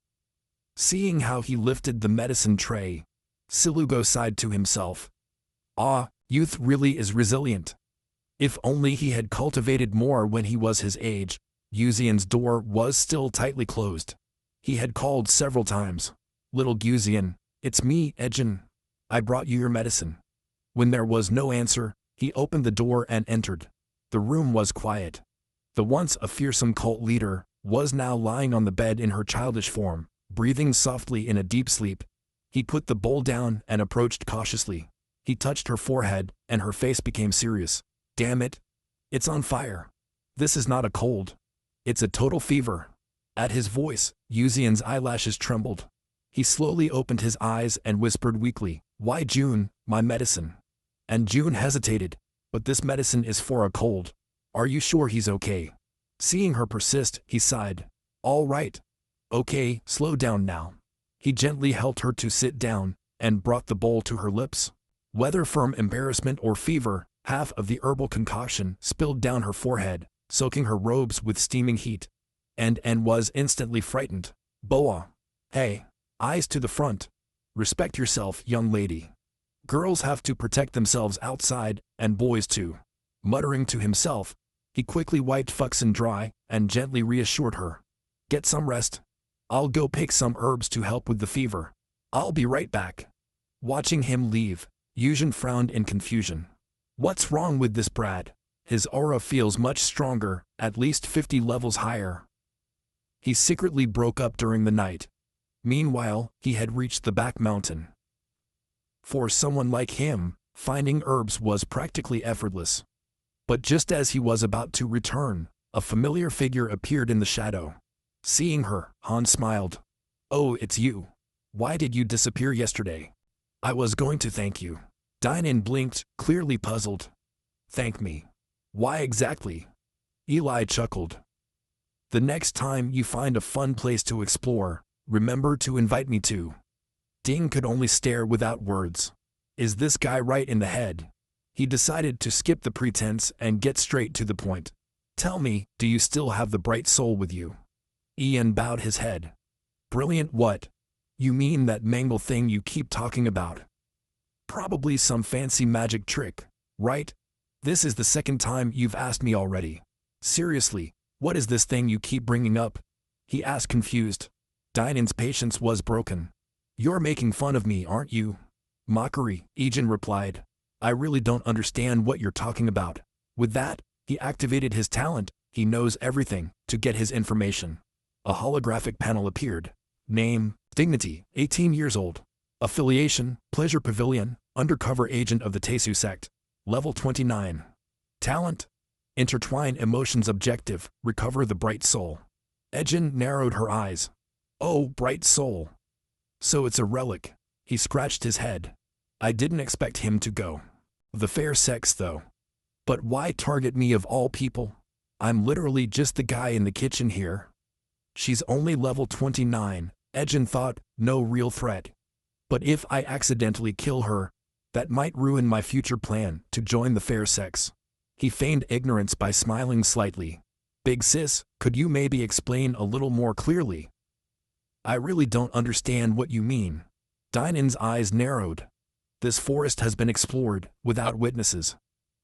Seeing how he lifted the medicine tray, Silugo sighed to himself. Ah, youth really is resilient. If only he had cultivated more when he was his age. Guzian's door was still tightly closed. He had called several times. "Little Guzian, it's me, Ejin. I brought you your medicine." When there was no answer, he opened the door and entered. The room was quiet. The once a fearsome cult leader was now lying on the bed in her childish form, breathing softly in a deep sleep. He put the bowl down and approached cautiously. He touched her forehead, and her face became serious. "Damn it. It's on fire. This is not a cold. It's a total fever." At his voice, Yuzian's eyelashes trembled. He slowly opened his eyes and whispered weakly, "Why June, my medicine?" And June hesitated, "But this medicine is for a cold. Are you sure he's okay?" Seeing her persist, he sighed. "All right. Okay, slow down now." He gently helped her to sit down, and brought the bowl to her lips. Whether from embarrassment or fever, half of the herbal concoction spilled down her forehead, soaking her robes with steaming heat. And was instantly frightened. "Boa. Hey, eyes to the front. Respect yourself, young lady. Girls have to protect themselves outside, and boys too." Muttering to himself, he quickly wiped Fuxin dry, and gently reassured her. "Get some rest. I'll go pick some herbs to help with the fever. I'll be right back." Watching him leave, Yuzhen frowned in confusion. What's wrong with this brat? His aura feels much stronger, at least 50 levels higher. He secretly broke up during the night. Meanwhile, he had reached the back mountain. For someone like him, finding herbs was practically effortless. But just as he was about to return, a familiar figure appeared in the shadow. Seeing her, Han smiled. "Oh, it's you. Why did you disappear yesterday?" "I was going to thank you." Dynan blinked, clearly puzzled. "Thank me? Why exactly?" Eli chuckled. "The next time you find a fun place to explore, remember to invite me too." Ding could only stare without words. Is this guy right in the head? He decided to skip the pretense and get straight to the point. "Tell me, do you still have the bright soul with you?" Ian bowed his head. "Brilliant what? You mean that mangle thing you keep talking about? Probably some fancy magic trick, right? This is the second time you've asked me already. Seriously, what is this thing you keep bringing up?" he asked confused. Dynan's patience was broken. "You're making fun of me, aren't you?" "Mockery," Ejin replied. "I really don't understand what you're talking about." With that, he activated his talent, he knows everything, to get his information. A holographic panel appeared. Name, Dignity, 18 years old. Affiliation, Pleasure Pavilion, undercover agent of the Tesu sect. Level 29. Talent, Intertwine emotions objective, recover the bright soul. Ejin narrowed her eyes. "Oh, bright soul. So it's a relic. He scratched his head. I didn't expect him to go. The fair sex though. But why target me of all people? I'm literally just the guy in the kitchen here. She's only level 29, Ejin thought, no real threat. But if I accidentally kill her, that might ruin my future plan to join the fair sex. He feigned ignorance by smiling slightly. Big sis, could you maybe explain a little more clearly? I really don't understand what you mean. Dinan's eyes narrowed. This forest has been explored, without witnesses.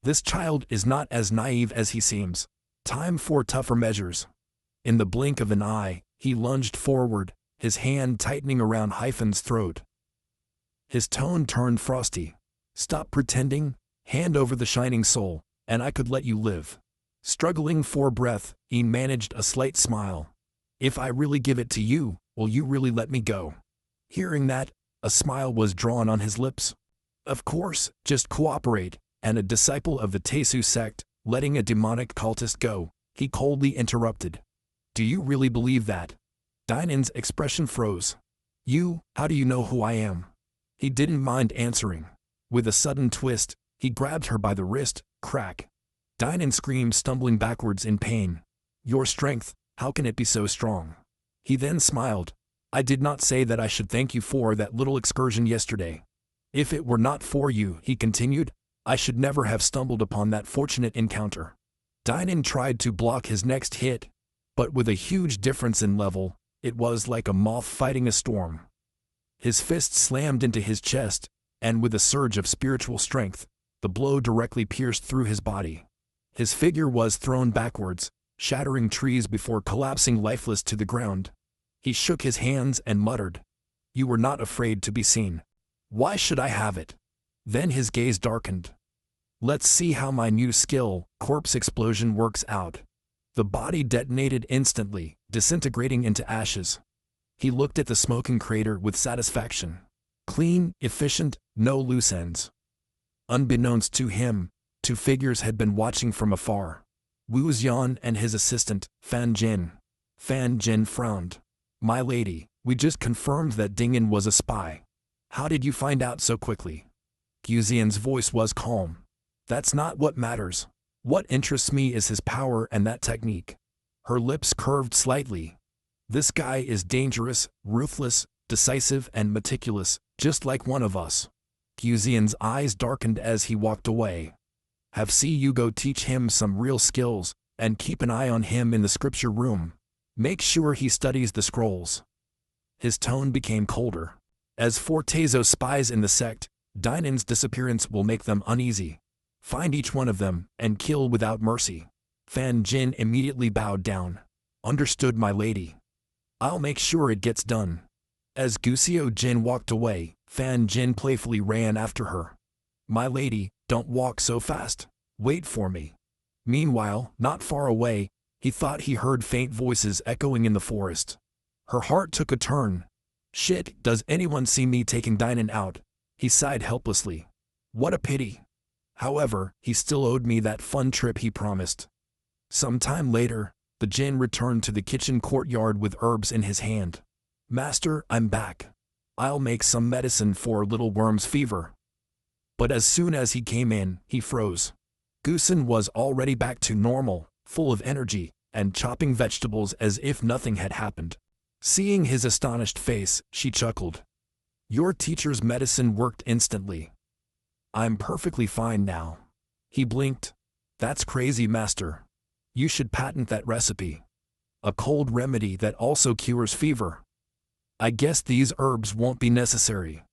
This child is not as naive as he seems. Time for tougher measures. In the blink of an eye, he lunged forward, his hand tightening around Hyphen's throat. His tone turned frosty. Stop pretending, hand over the shining soul, and I could let you live. Struggling for breath, he managed a slight smile. If I really give it to you, will you really let me go? Hearing that, a smile was drawn on his lips. Of course, just cooperate, and a disciple of the Tesu sect, letting a demonic cultist go, he coldly interrupted. Do you really believe that? Dinan's expression froze. How do you know who I am? He didn't mind answering. With a sudden twist, he grabbed her by the wrist, crack. Dinan screamed, stumbling backwards in pain. Your strength, how can it be so strong? He then smiled. I did not say that I should thank you for that little excursion yesterday. If it were not for you, he continued, I should never have stumbled upon that fortunate encounter. Dinan tried to block his next hit, but with a huge difference in level, it was like a moth fighting a storm. His fist slammed into his chest, and with a surge of spiritual strength, the blow directly pierced through his body. His figure was thrown backwards, shattering trees before collapsing lifeless to the ground. He shook his hands and muttered, You were not afraid to be seen. Why should I have it? Then his gaze darkened. Let's see how my new skill, corpse explosion, works out. The body detonated instantly, disintegrating into ashes. He looked at the smoking crater with satisfaction. Clean, efficient, no loose ends. Unbeknownst to him, two figures had been watching from afar. Wu Xian and his assistant, Fan Jin. Fan Jin frowned. My lady, we just confirmed that Dingen was a spy. How did you find out so quickly? Gu Xian's voice was calm. That's not what matters. What interests me is his power and that technique. Her lips curved slightly. This guy is dangerous, ruthless, decisive, and meticulous, just like one of us. Gu Xian's eyes darkened as he walked away. Have you go teach him some real skills, and keep an eye on him in the scripture room. Make sure he studies the scrolls. His tone became colder. As for Tezo spies in the sect, Dinan's disappearance will make them uneasy. Find each one of them, and kill without mercy. Fan Jin immediately bowed down. Understood, my lady. I'll make sure it gets done. As Gusio Jin walked away, Fan Jin playfully ran after her. My lady, don't walk so fast. Wait for me. Meanwhile, not far away, he thought he heard faint voices echoing in the forest. Her heart took a turn. Shit, does anyone see me taking Dinan out? He sighed helplessly. What a pity. However, he still owed me that fun trip he promised. Some time later, the Jin returned to the kitchen courtyard with herbs in his hand. Master, I'm back. I'll make some medicine for little worm's fever. But as soon as he came in, he froze. Gusen was already back to normal, full of energy, and chopping vegetables as if nothing had happened. Seeing his astonished face, she chuckled. Your teacher's medicine worked instantly. I'm perfectly fine now. He blinked. That's crazy, master. You should patent that recipe. A cold remedy that also cures fever. I guess these herbs won't be necessary.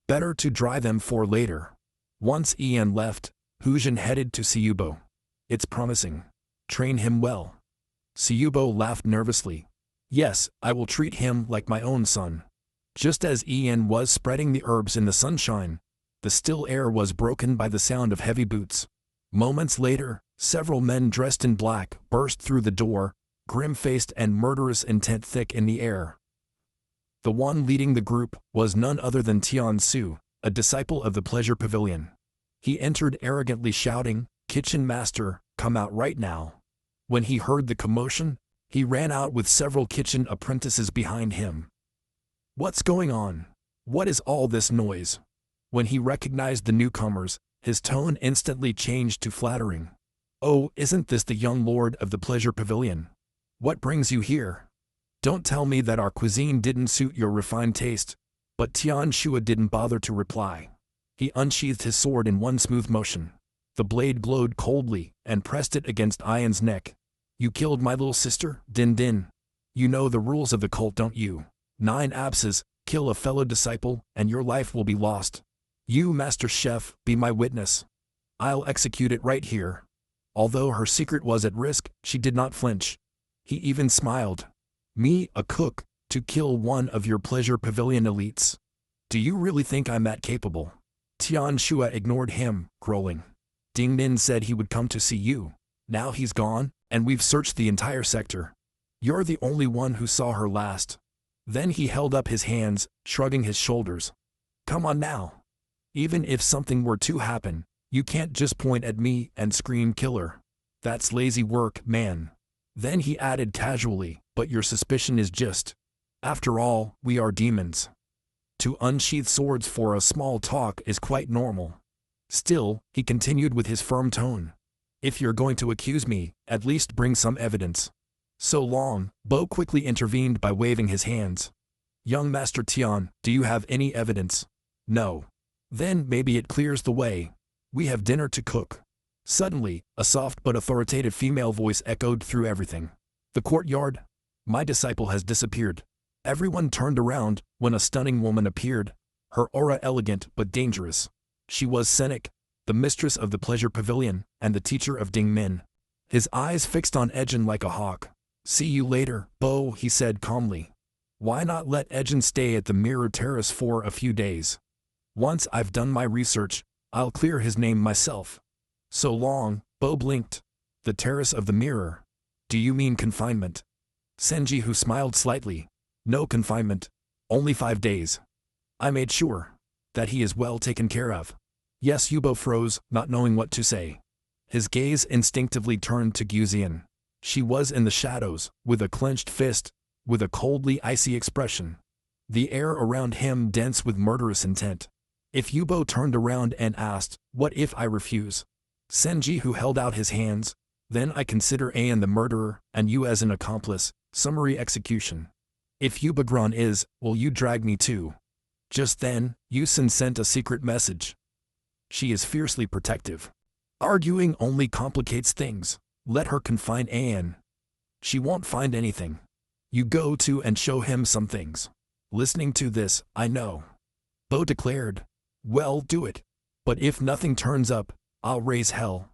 Better to dry them for later. Once Ian left, Hujin headed to Siyubo. It's promising. Train him well. Siyubo laughed nervously. Yes, I will treat him like my own son. Just as Ian was spreading the herbs in the sunshine, the still air was broken by the sound of heavy boots. Moments later, several men dressed in black burst through the door, grim-faced and murderous intent thick in the air. The one leading the group was none other than Tian Su, a disciple of the Pleasure Pavilion. He entered arrogantly shouting, Kitchen Master, come out right now. When he heard the commotion, he ran out with several kitchen apprentices behind him. What's going on? What is all this noise? When he recognized the newcomers, his tone instantly changed to flattering. Oh, isn't this the young lord of the pleasure pavilion? What brings you here? Don't tell me that our cuisine didn't suit your refined taste. But Tian Shua didn't bother to reply. He unsheathed his sword in one smooth motion. The blade glowed coldly and pressed it against Ian's neck. You killed my little sister, Din Din. You know the rules of the cult, don't you? 9 absces, kill a fellow disciple, and your life will be lost. You, Master Chef, be my witness. I'll execute it right here. Although her secret was at risk, she did not flinch. He even smiled. Me, a cook, to kill one of your pleasure pavilion elites? Do you really think I'm that capable? Tian Shua ignored him, growling. Ding Nin said he would come to see you. Now he's gone, and we've searched the entire sector. You're the only one who saw her last. Then he held up his hands, shrugging his shoulders. Come on now. Even if something were to happen, you can't just point at me and scream killer. That's lazy work, man. Then he added casually, but your suspicion is just. After all, we are demons. To unsheath swords for a small talk is quite normal. Still, he continued with his firm tone. If you're going to accuse me, at least bring some evidence. So long, Bo quickly intervened by waving his hands. Young Master Tian, do you have any evidence? No. Then maybe it clears the way. We have dinner to cook. Suddenly, a soft but authoritative female voice echoed through everything. The courtyard? My disciple has disappeared. Everyone turned around when a stunning woman appeared, her aura elegant but dangerous. She was Senik, the mistress of the pleasure pavilion and the teacher of Ding Min. His eyes fixed on Ejin like a hawk. See you later, Bo, he said calmly. Why not let Ejin stay at the Mirror Terrace for a few days? Once I've done my research, I'll clear his name myself. So long, Bo blinked. The Terrace of the Mirror. Do you mean confinement? Senji, who smiled slightly. No confinement. Only 5 days. I made sure that he is well taken care of. Yes, Yubo froze, not knowing what to say. His gaze instinctively turned to Guzian. She was in the shadows, with a clenched fist, with a coldly icy expression. The air around him dense with murderous intent. If Yubo turned around and asked, what if I refuse? Senji, who held out his hands, then I consider Ayan the murderer, and you as an accomplice, summary execution. If Yubagran is, will you drag me too? Just then, Yusin sent a secret message. She is fiercely protective. Arguing only complicates things. Let her confine Ayan. She won't find anything. You go to and show him some things. Listening to this, I know. Bo declared. Well, do it. But if nothing turns up, I'll raise hell.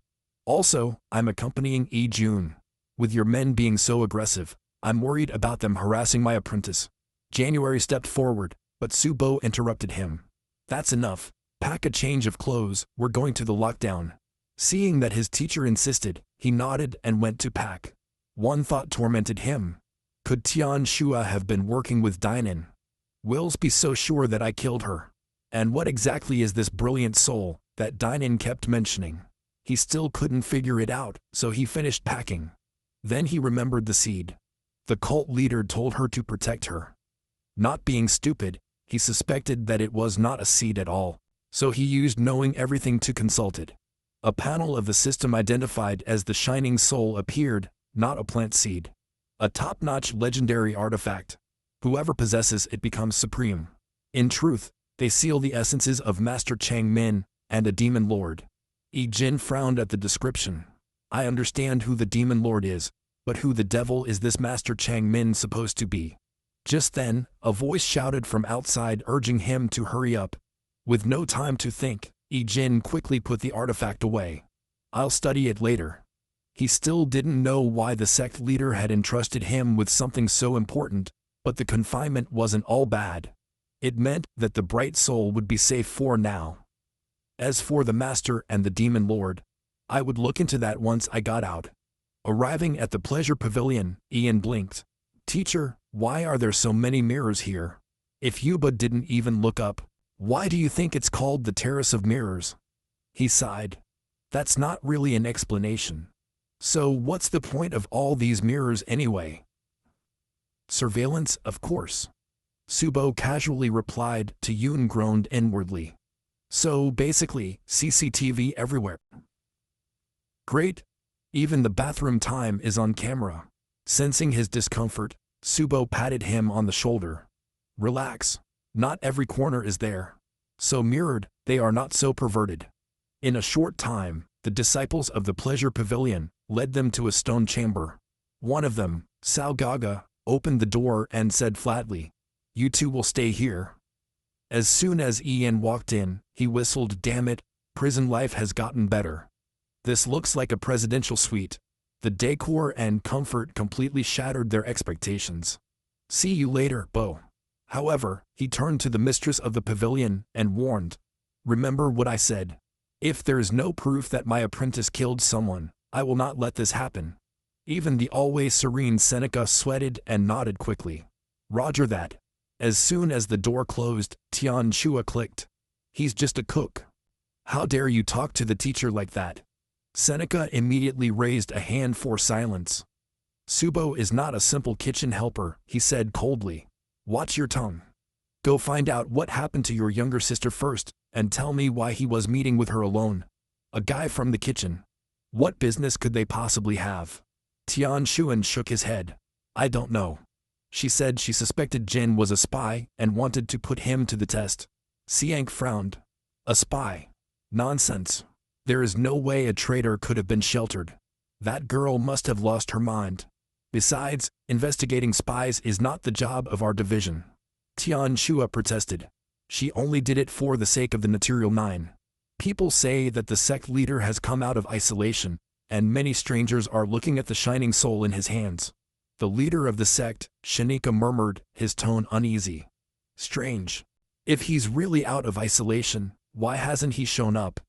Also, I'm accompanying Jun. With your men being so aggressive, I'm worried about them harassing my apprentice. January stepped forward, but Subo interrupted him. That's enough. Pack a change of clothes, we're going to the lockdown. Seeing that his teacher insisted, he nodded and went to pack. One thought tormented him. Could Tian Shua have been working with Dinan? Wills be so sure that I killed her. And what exactly is this brilliant soul that Dinan kept mentioning? He still couldn't figure it out, so he finished packing. Then he remembered the seed. The cult leader told her to protect her. Not being stupid, he suspected that it was not a seed at all, so he used knowing everything to consult it. A panel of the system identified as the Shining Soul appeared, not a plant seed. A top-notch legendary artifact. Whoever possesses it becomes supreme. In truth, they seal the essences of Master Chang Min and a demon lord. Jin frowned at the description. I understand who the demon lord is, but who the devil is this Master Chang Min supposed to be? Just then, a voice shouted from outside urging him to hurry up. With no time to think, Jin quickly put the artifact away. I'll study it later. He still didn't know why the sect leader had entrusted him with something so important, but the confinement wasn't all bad. It meant that the bright soul would be safe for now. As for the master and the demon lord, I would look into that once I got out. Arriving at the pleasure pavilion, Ian blinked. Teacher, why are there so many mirrors here? If Yuba didn't even look up, why do you think it's called the Terrace of Mirrors? He sighed. That's not really an explanation. So what's the point of all these mirrors anyway? Surveillance, of course. Subo casually replied to Yoon groaned inwardly. So basically, CCTV everywhere. Great. Even the bathroom time is on camera. Sensing his discomfort, Subo patted him on the shoulder. Relax. Not every corner is there. So mirrored, they are not so perverted. In a short time, the disciples of the pleasure pavilion led them to a stone chamber. One of them, Salgaga, opened the door and said flatly, "You two will stay here." As soon as Ian walked in, he whistled, "Damn it, prison life has gotten better. This looks like a presidential suite." The decor and comfort completely shattered their expectations. "See you later, Bo." However, he turned to the mistress of the pavilion and warned, "Remember what I said. If there is no proof that my apprentice killed someone, I will not let this happen." Even the always serene Seneca sweated and nodded quickly. "Roger that." As soon as the door closed, Tian Shua clicked. "He's just a cook. How dare you talk to the teacher like that?" Seneca immediately raised a hand for silence. "Subo is not a simple kitchen helper," he said coldly. "Watch your tongue. Go find out what happened to your younger sister first, and tell me why he was meeting with her alone. A guy from the kitchen. What business could they possibly have?" Tian Shuan shook his head. "I don't know. She said she suspected Jin was a spy and wanted to put him to the test." Siang frowned. "A spy? Nonsense. There is no way a traitor could have been sheltered. That girl must have lost her mind. Besides, investigating spies is not the job of our division." Tian Shua protested. "She only did it for the sake of the Material Nine. People say that the sect leader has come out of isolation, and many strangers are looking at the shining soul in his hands." The leader of the sect, Shanika, murmured, his tone uneasy. "Strange. If he's really out of isolation, why hasn't he shown up?"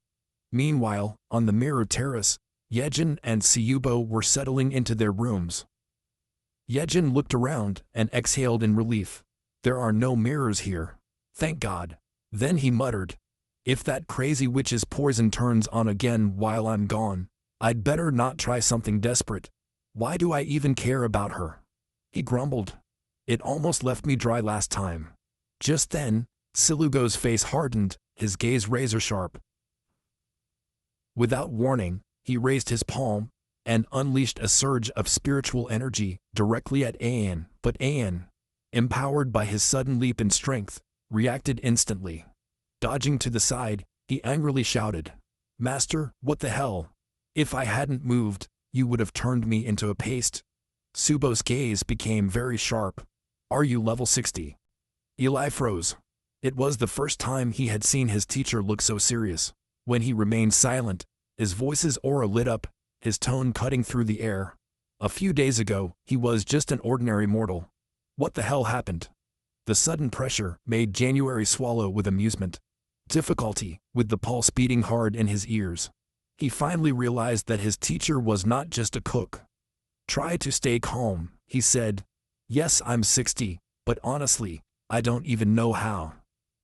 Meanwhile, on the mirror terrace, Yejin and Siyubo were settling into their rooms. Yejin looked around and exhaled in relief. "There are no mirrors here. Thank God." Then he muttered, "If that crazy witch's poison turns on again while I'm gone, I'd better not try something desperate. Why do I even care about her?" He grumbled. "It almost left me dry last time." Just then, Silugo's face hardened, his gaze razor-sharp. Without warning, he raised his palm and unleashed a surge of spiritual energy directly at Ayan. But Ayan, empowered by his sudden leap in strength, reacted instantly. Dodging to the side, he angrily shouted, "Master, what the hell? If I hadn't moved, you would have turned me into a paste." Subo's gaze became very sharp. "Are you level 60? Eli froze. It was the first time he had seen his teacher look so serious. When he remained silent, his voice's aura lit up, his tone cutting through the air. A few days ago, he was just an ordinary mortal. What the hell happened? The sudden pressure made January swallow with amusement. Difficulty, with the pulse beating hard in his ears. He finally realized that his teacher was not just a cook. "Try to stay calm," he said. "Yes, I'm 60, but honestly, I don't even know how."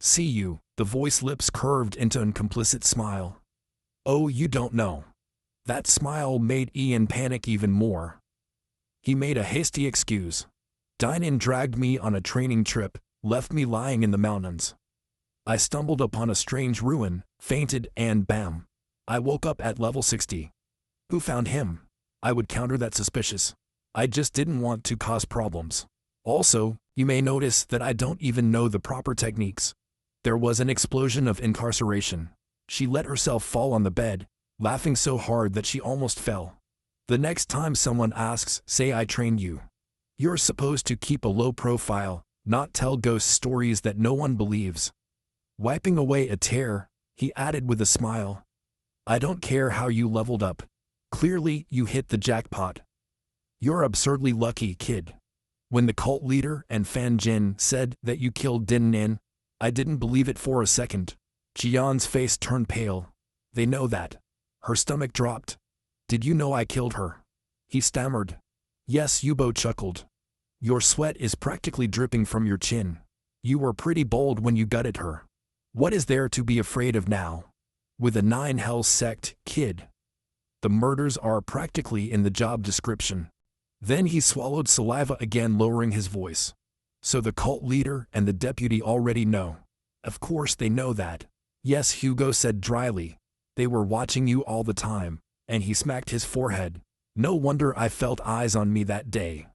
"See you," the voice lips curved into an complicit smile. "Oh, you don't know." That smile made Ian panic even more. He made a hasty excuse. "Dynan dragged me on a training trip, left me lying in the mountains. I stumbled upon a strange ruin, fainted, and bam. I woke up at level 60. Who found him? I would counter that suspicious. I just didn't want to cause problems. Also, you may notice that I don't even know the proper techniques." There was an explosion of incarceration. She let herself fall on the bed, laughing so hard that she almost fell. "The next time someone asks, say I trained you. You're supposed to keep a low profile, not tell ghost stories that no one believes." Wiping away a tear, he added with a smile, "I don't care how you leveled up. Clearly, you hit the jackpot. You're absurdly lucky, kid. When the cult leader and Fan Jin said that you killed Din Nin, I didn't believe it for a second." Jian's face turned pale. "They know that." Her stomach dropped. "Did you know I killed her?" He stammered. "Yes," Yubo chuckled. "Your sweat is practically dripping from your chin. You were pretty bold when you gutted her. What is there to be afraid of now? With a 9 Hells sect, kid. The murders are practically in the job description." Then he swallowed saliva again, lowering his voice. So the cult leader and the deputy already know. Of course they know that. Yes, Hugo said dryly. They were watching you all the time, and he smacked his forehead. No wonder I felt eyes on me that day.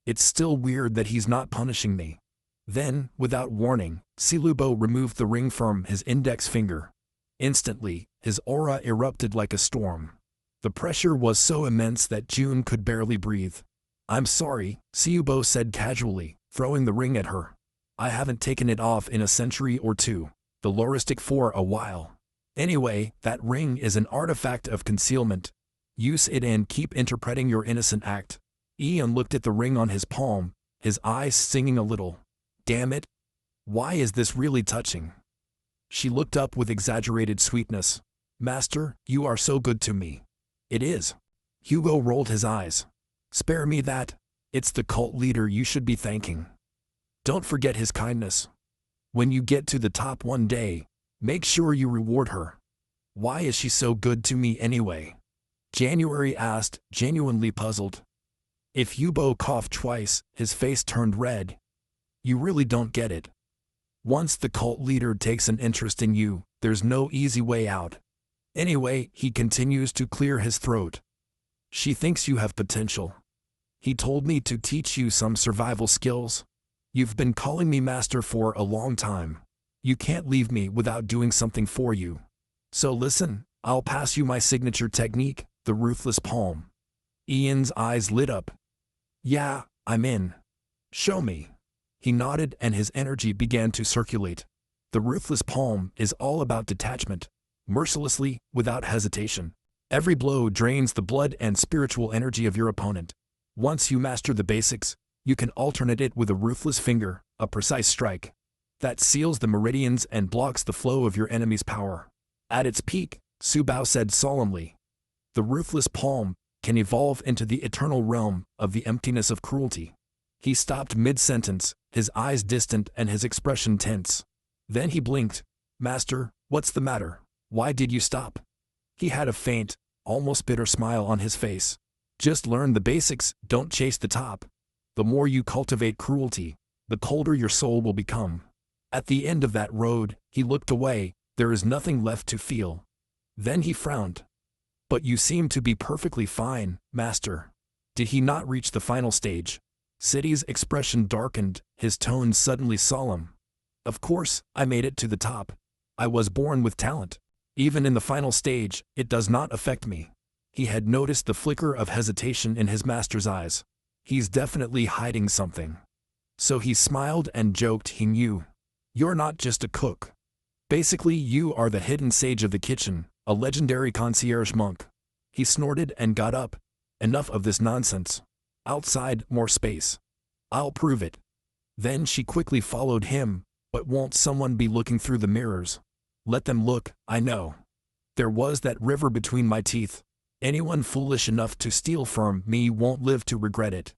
It's still weird that he's not punishing me. Then, without warning, Silubo removed the ring from his index finger. Instantly, his aura erupted like a storm. The pressure was so immense that June could barely breathe. I'm sorry, Silubo said casually, throwing the ring at her. I haven't taken it off in a century or two. The Loristic for a while. Anyway, that ring is an artifact of concealment. Use it and keep interpreting your innocent act. Ian looked at the ring on his palm, his eyes singing a little. Damn it. Why is this really touching? She looked up with exaggerated sweetness. Master, you are so good to me. It is. Hugo rolled his eyes. Spare me that. It's the cult leader you should be thanking. Don't forget his kindness. When you get to the top one day, make sure you reward her. Why is she so good to me anyway? January asked, genuinely puzzled. If Yubo coughed twice, his face turned red. You really don't get it. Once the cult leader takes an interest in you, there's no easy way out. Anyway, he continues to clear his throat. She thinks you have potential. He told me to teach you some survival skills. You've been calling me master for a long time. You can't leave me without doing something for you. So listen, I'll pass you my signature technique, the ruthless palm. Ian's eyes lit up. Yeah, I'm in. Show me. He nodded and his energy began to circulate. The ruthless palm is all about detachment, mercilessly, without hesitation. Every blow drains the blood and spiritual energy of your opponent. Once you master the basics, you can alternate it with a ruthless finger, a precise strike. That seals the meridians and blocks the flow of your enemy's power. At its peak, Subao said solemnly, the ruthless palm can evolve into the eternal realm of the emptiness of cruelty. He stopped mid-sentence, his eyes distant and his expression tense. Then he blinked. Master, what's the matter? Why did you stop? He had a faint, almost bitter smile on his face. Just learn the basics, don't chase the top. The more you cultivate cruelty, the colder your soul will become. At the end of that road, he looked away, there is nothing left to feel. Then he frowned. But you seem to be perfectly fine, Master. Did he not reach the final stage? City's expression darkened, his tone suddenly solemn. Of course, I made it to the top. I was born with talent. Even in the final stage, it does not affect me. He had noticed the flicker of hesitation in his master's eyes. He's definitely hiding something. So he smiled and joked he knew. You're not just a cook. Basically, you are the hidden sage of the kitchen, a legendary concierge monk. He snorted and got up. Enough of this nonsense. Outside, more space. I'll prove it. Then she quickly followed him, but won't someone be looking through the mirrors? Let them look, I know. There was that river between my teeth. Anyone foolish enough to steal from me won't live to regret it.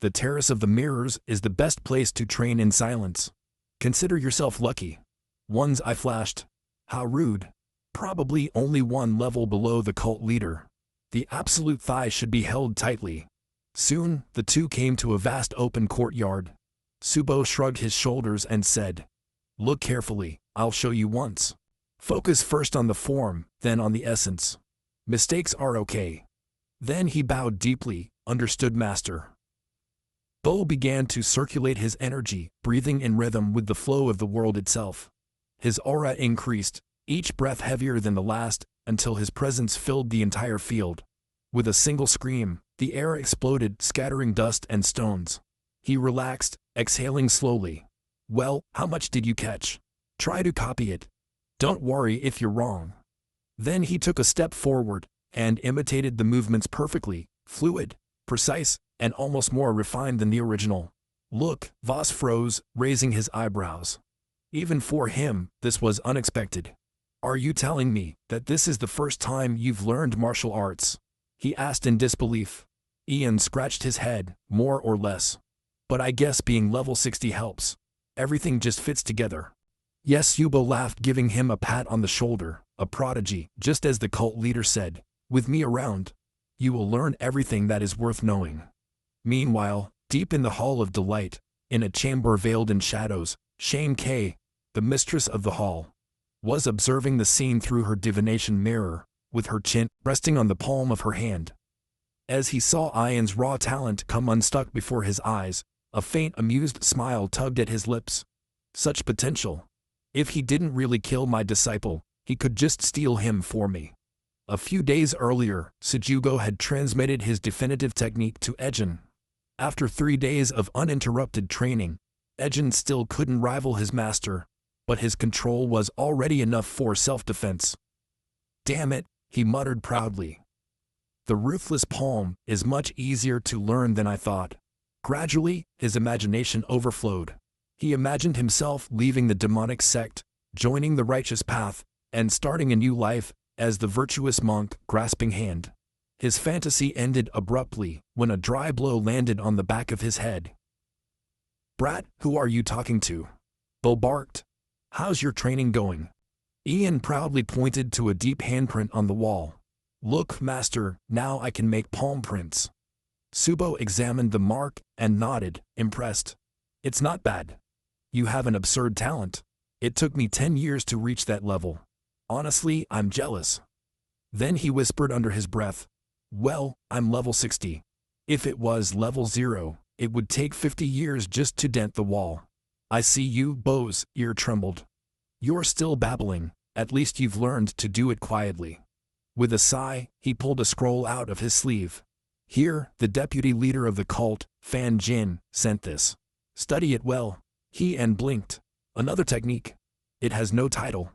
The terrace of the mirrors is the best place to train in silence. Consider yourself lucky. Ones I flashed. How rude. Probably only one level below the cult leader. The absolute thigh should be held tightly. Soon, the two came to a vast open courtyard. Subo shrugged his shoulders and said, Look carefully, I'll show you once. Focus first on the form, then on the essence. Mistakes are okay. Then he bowed deeply, understood master. Bo began to circulate his energy, breathing in rhythm with the flow of the world itself. His aura increased, each breath heavier than the last, until his presence filled the entire field. With a single scream, the air exploded, scattering dust and stones. He relaxed, exhaling slowly. Well, how much did you catch? Try to copy it. Don't worry if you're wrong. Then he took a step forward, and imitated the movements perfectly, fluid, precise, and almost more refined than the original. Look, Voss froze, raising his eyebrows. Even for him, this was unexpected. Are you telling me that this is the first time you've learned martial arts? He asked in disbelief. Ian scratched his head, more or less. But I guess being level 60 helps. Everything just fits together. Yes, Yubo laughed, giving him a pat on the shoulder, a prodigy, just as the cult leader said. With me around, you will learn everything that is worth knowing. Meanwhile, deep in the Hall of Delight, in a chamber veiled in shadows, Shame K, the mistress of the hall, was observing the scene through her divination mirror, with her chin resting on the palm of her hand. As he saw Ian's raw talent come unstuck before his eyes, a faint amused smile tugged at his lips. Such potential. If he didn't really kill my disciple, he could just steal him for me. A few days earlier, Sujugo had transmitted his definitive technique to Ejin. After 3 days of uninterrupted training, Ejin still couldn't rival his master, but his control was already enough for self-defense. Damn it, he muttered proudly. The ruthless palm is much easier to learn than I thought. Gradually, his imagination overflowed. He imagined himself leaving the demonic sect, joining the righteous path, and starting a new life as the virtuous monk grasping hand. His fantasy ended abruptly when a dry blow landed on the back of his head. "Brat, who are you talking to?" Bo barked. "How's your training going?" Ian proudly pointed to a deep handprint on the wall. "Look, master, now I can make palm prints." Subo examined the mark and nodded, impressed. "It's not bad. You have an absurd talent. It took me 10 years to reach that level. Honestly, I'm jealous." Then he whispered under his breath, "Well, I'm level 60. If it was level 0, it would take 50 years just to dent the wall." "I see you," Bo's ear trembled. "You're still babbling, at least you've learned to do it quietly." With a sigh, he pulled a scroll out of his sleeve. "Here, the deputy leader of the cult, Fan Jin, sent this. Study it well." He blinked. "Another technique. It has no title."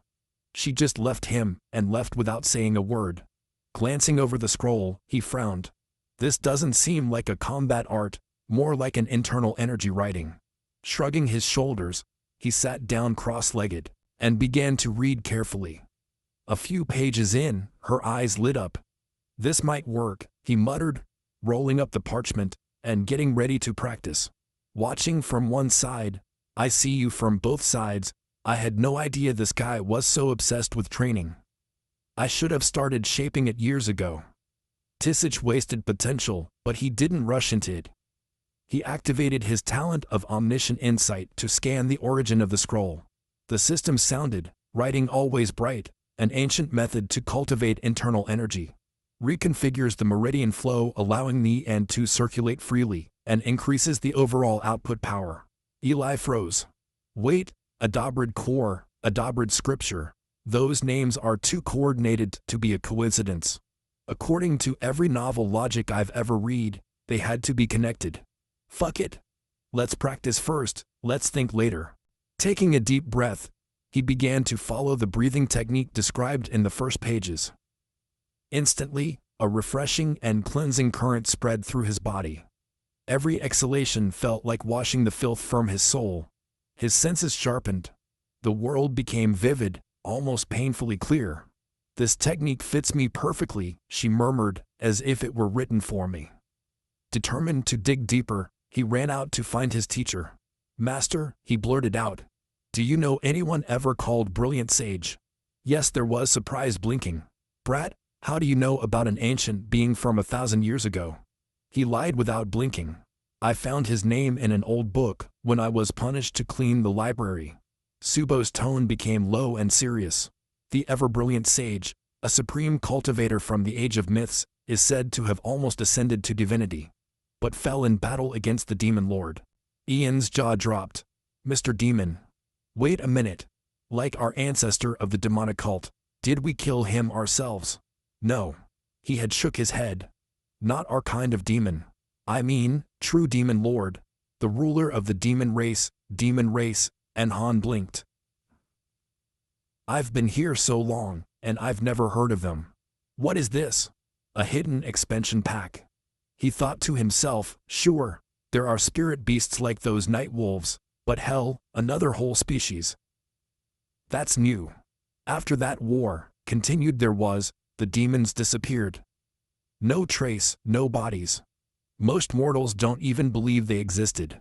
She just left him, and left without saying a word. Glancing over the scroll, he frowned. This doesn't seem like a combat art, more like an internal energy writing. Shrugging his shoulders, he sat down cross-legged, and began to read carefully. A few pages in, her eyes lit up. "This might work," he muttered, rolling up the parchment, and getting ready to practice. Watching from one side, "I see you from both sides. I had no idea this guy was so obsessed with training. I should have started shaping it years ago." Tisich wasted potential, but he didn't rush into it. He activated his talent of omniscient insight to scan the origin of the scroll. The system sounded, writing always bright, an ancient method to cultivate internal energy. Reconfigures the meridian flow, allowing the and to circulate freely, and increases the overall output power. Eli froze. "Wait, Adabrid core, Adabrid scripture. Those names are too coordinated to be a coincidence. According to every novel logic I've ever read, they had to be connected. Fuck it. Let's practice first, let's think later." Taking a deep breath, he began to follow the breathing technique described in the first pages. Instantly, a refreshing and cleansing current spread through his body. Every exhalation felt like washing the filth from his soul. His senses sharpened. The world became vivid, almost painfully clear. "This technique fits me perfectly," she murmured, as if it were written for me. Determined to dig deeper, he ran out to find his teacher. "Master," he blurted out, "do you know anyone ever called Brilliant Sage?" Yes, there was surprise blinking. "Brat, how do you know about an ancient being from 1,000 years ago?" He lied without blinking. "I found his name in an old book when I was punished to clean the library." Subo's tone became low and serious. "The ever-brilliant sage, a supreme cultivator from the age of myths, is said to have almost ascended to divinity, but fell in battle against the demon lord." Ian's jaw dropped. "Mr. Demon. Wait a minute. Like our ancestor of the demonic cult, did we kill him ourselves?" "No." He had shook his head. "Not our kind of demon. I mean, true demon lord. The ruler of the demon race, and Han blinked. "I've been here so long, and I've never heard of them. What is this? A hidden expansion pack?" He thought to himself, "Sure, there are spirit beasts like those night wolves, but hell, another whole species. That's new. After that war, continued the demons disappeared. No trace, no bodies. Most mortals don't even believe they existed.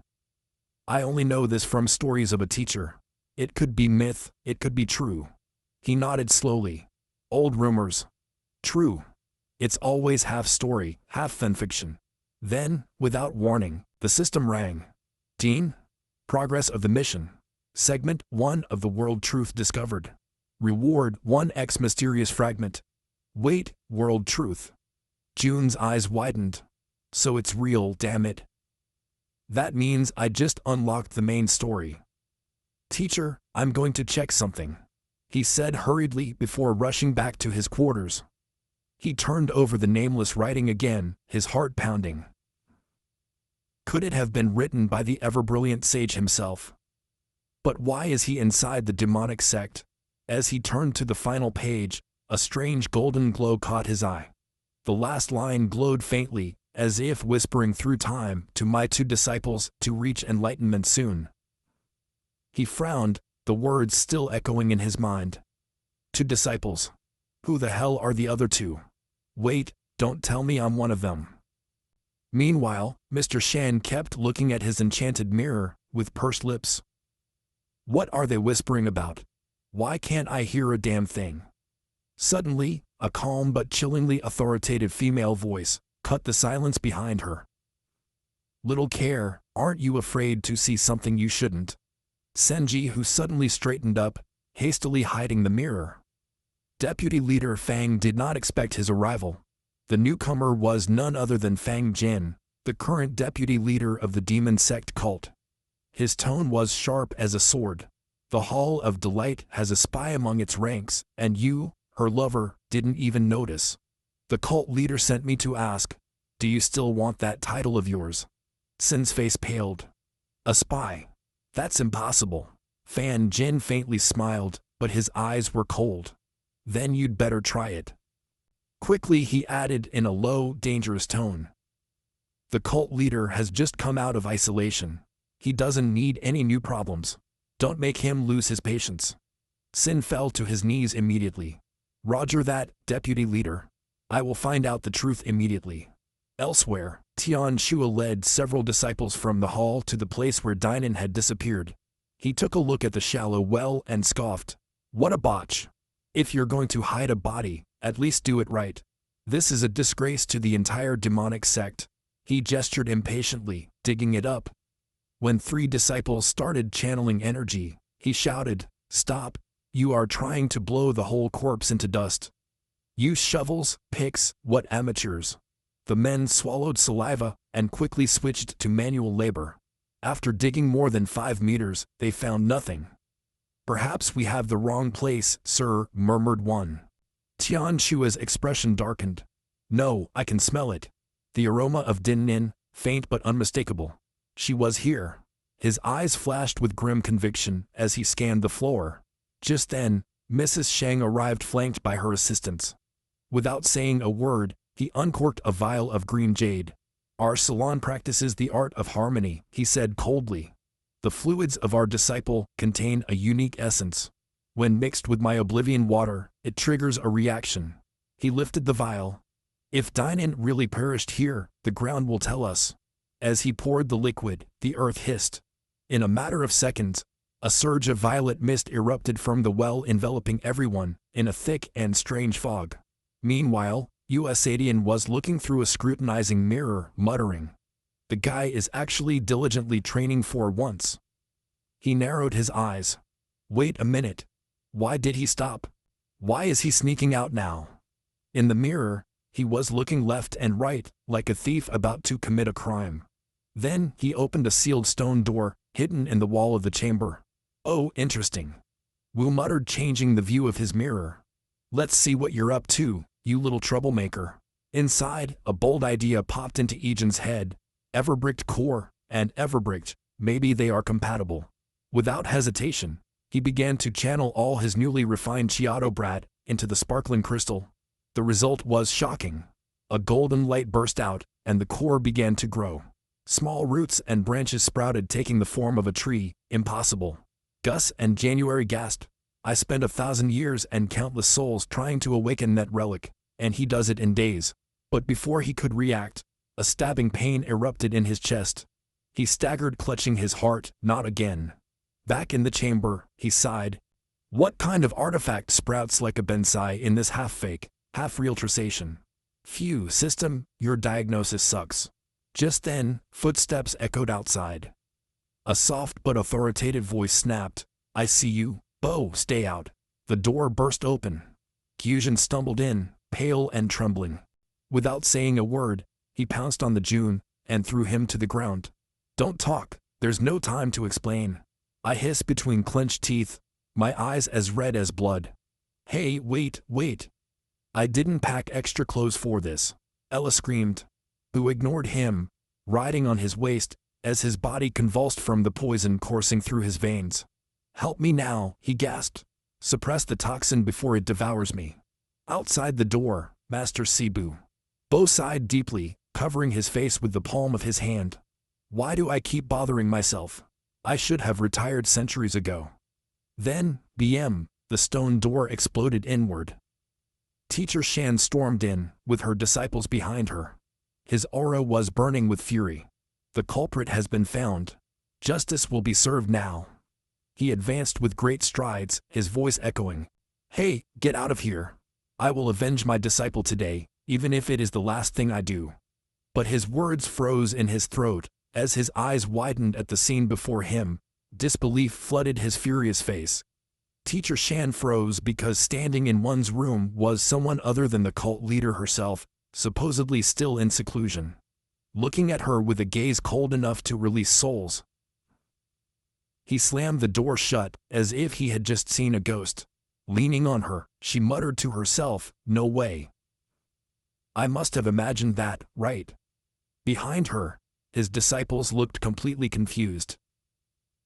I only know this from stories of a teacher. It could be myth, it could be true." He nodded slowly. "Old rumors. True. It's always half story, half fanfiction." Then, without warning, the system rang. "Dean?" Progress of the mission. Segment 1 of the World Truth Discovered. Reward 1x Mysterious Fragment. Wait, World Truth. June's eyes widened. So it's real, damn it. That means I just unlocked the main story. Teacher, I'm going to check something, he said hurriedly before rushing back to his quarters. He turned over the nameless writing again, his heart pounding. Could it have been written by the ever-brilliant sage himself? But why is he inside the demonic sect? As he turned to the final page, a strange golden glow caught his eye. The last line glowed faintly, as if whispering through time to my 2 disciples to reach enlightenment soon. He frowned, the words still echoing in his mind. 2 disciples. Who the hell are the other 2? Wait, don't tell me I'm one of them. Meanwhile, Mr. Shan kept looking at his enchanted mirror, with pursed lips. What are they whispering about? Why can't I hear a damn thing? Suddenly, a calm but chillingly authoritative female voice cut the silence behind her. Little care, aren't you afraid to see something you shouldn't? Senji, who suddenly straightened up, hastily hiding the mirror. Deputy Leader Fang did not expect his arrival. The newcomer was none other than Fang Jin, the current deputy leader of the demon sect cult. His tone was sharp as a sword. The Hall of Delight has a spy among its ranks, and you, her lover, didn't even notice. The cult leader sent me to ask, do you still want that title of yours? Sin's face paled. A spy? That's impossible. Fan Jin faintly smiled, but his eyes were cold. Then you'd better try it. Quickly he added in a low, dangerous tone. The cult leader has just come out of isolation. He doesn't need any new problems. Don't make him lose his patience. Sin fell to his knees immediately. Roger that, deputy leader. I will find out the truth immediately. Elsewhere, Tian Shua led several disciples from the hall to the place where Dinan had disappeared. He took a look at the shallow well and scoffed. What a botch. If you're going to hide a body, at least do it right. This is a disgrace to the entire demonic sect. He gestured impatiently, digging it up. When 3 disciples started channeling energy, he shouted, Stop, you are trying to blow the whole corpse into dust. Use shovels, picks, what amateurs. The men swallowed saliva and quickly switched to manual labor. After digging more than 5 meters, they found nothing. Perhaps we have the wrong place, sir, murmured one. Tian Shua's expression darkened. No, I can smell it. The aroma of Din Nin, faint but unmistakable. She was here. His eyes flashed with grim conviction as he scanned the floor. Just then, Mrs. Shang arrived flanked by her assistants. Without saying a word, he uncorked a vial of green jade. Our salon practices the art of harmony, he said coldly. The fluids of our disciple contain a unique essence. When mixed with my oblivion water, it triggers a reaction. He lifted the vial. If Dinan really perished here, the ground will tell us. As he poured the liquid, the earth hissed. In a matter of seconds, a surge of violet mist erupted from the well, enveloping everyone in a thick and strange fog. Meanwhile, Usadian was looking through a scrutinizing mirror, muttering, "The guy is actually diligently training for once." He narrowed his eyes. Wait a minute. Why did he stop? Why is he sneaking out now? In the mirror, he was looking left and right, like a thief about to commit a crime. Then he opened a sealed stone door, hidden in the wall of the chamber. Oh, interesting. Wu muttered, changing the view of his mirror. Let's see what you're up to, you little troublemaker. Inside, a bold idea popped into Ejin's head. Everbricked core, and Everbricked, maybe they are compatible. Without hesitation, he began to channel all his newly refined Chiato brat into the sparkling crystal. The result was shocking. A golden light burst out, and the core began to grow. Small roots and branches sprouted, taking the form of a tree. Impossible. Gus and January gasped. I spent 1,000 years and countless souls trying to awaken that relic, and he does it in days. But before he could react, a stabbing pain erupted in his chest. He staggered, clutching his heart. Not again. Back in the chamber, he sighed. What kind of artifact sprouts like a bonsai in this half-fake, half-real tractation? Phew, system, your diagnosis sucks. Just then, footsteps echoed outside. A soft but authoritative voice snapped. I see you, Bo, stay out. The door burst open. Kyujin stumbled in, pale and trembling. Without saying a word, he pounced on the Jun and threw him to the ground. Don't talk, there's no time to explain. I hissed between clenched teeth, my eyes as red as blood. Hey, wait. I didn't pack extra clothes for this. Ella screamed. Boo ignored him, riding on his waist, as his body convulsed from the poison coursing through his veins. Help me now, he gasped. Suppress the toxin before it devours me. Outside the door, Master Cebu. Bo sighed deeply, covering his face with the palm of his hand. Why do I keep bothering myself? I should have retired centuries ago. Then, BM, the stone door exploded inward. Teacher Shan stormed in, with her disciples behind her. His aura was burning with fury. The culprit has been found. Justice will be served now. He advanced with great strides, his voice echoing. Hey, get out of here. I will avenge my disciple today, even if it is the last thing I do. But his words froze in his throat, as his eyes widened at the scene before him. Disbelief flooded his furious face. Teacher Shan froze because standing in one's room was someone other than the cult leader herself, supposedly still in seclusion. Looking at her with a gaze cold enough to release souls. He slammed the door shut, as if he had just seen a ghost. Leaning on her, she muttered to herself, no way. I must have imagined that, right? Behind her, his disciples looked completely confused.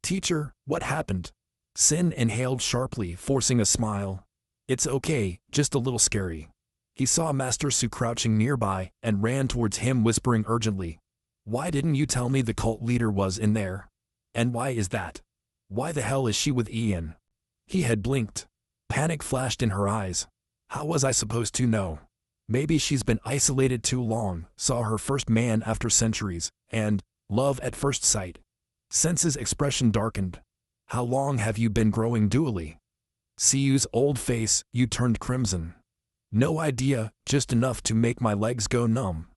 Teacher, what happened? Sin inhaled sharply, forcing a smile. It's okay, just a little scary. He saw Master Su crouching nearby and ran towards him whispering urgently. Why didn't you tell me the cult leader was in there? And why is that? Why the hell is she with Ian? He had blinked. Panic flashed in her eyes. How was I supposed to know? Maybe she's been isolated too long, saw her first man after centuries, and love at first sight. Sense's expression darkened. How long have you been growing dually? Siu's old face, you turned crimson. No idea, just enough to make my legs go numb.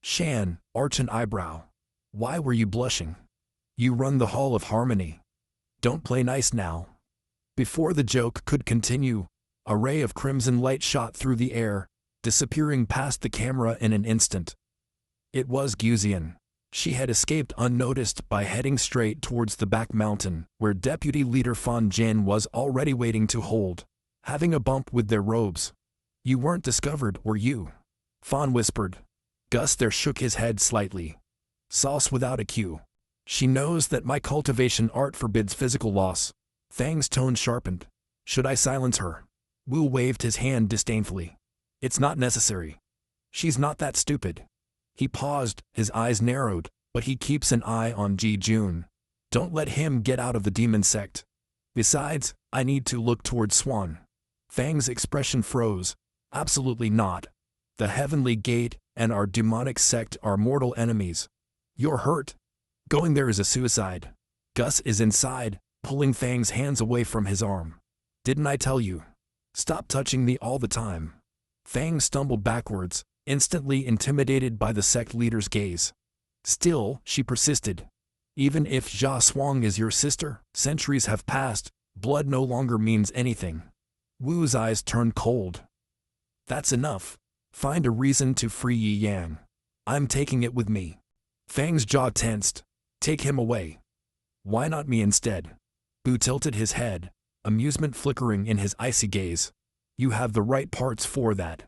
Shan, arch an eyebrow. Why were you blushing? You run the Hall of Harmony. Don't play nice now. Before the joke could continue, a ray of crimson light shot through the air, disappearing past the camera in an instant. It was Guzian. She had escaped unnoticed by heading straight towards the back mountain, where Deputy Leader Fan Jin was already waiting to hold, having a bump with their robes. You weren't discovered, were you? Fan whispered. Gus there shook his head slightly. Sauce without a cue. She knows that my cultivation art forbids physical loss. Fang's tone sharpened. Should I silence her? Wu waved his hand disdainfully. It's not necessary. She's not that stupid. He paused, his eyes narrowed, but he keeps an eye on Ji Jun. Don't let him get out of the demon sect. Besides, I need to look toward Swan. Fang's expression froze. Absolutely not. The Heavenly Gate and our demonic sect are mortal enemies. You're hurt. Going there is a suicide. Gus is inside, pulling Fang's hands away from his arm. Didn't I tell you? Stop touching me all the time. Fang stumbled backwards, instantly intimidated by the sect leader's gaze. Still, she persisted. Even if Jia Swang is your sister, centuries have passed, blood no longer means anything. Wu's eyes turned cold. That's enough. Find a reason to free Yi Yang. I'm taking it with me. Fang's jaw tensed. Take him away. Why not me instead? Bu tilted his head, amusement flickering in his icy gaze. You have the right parts for that.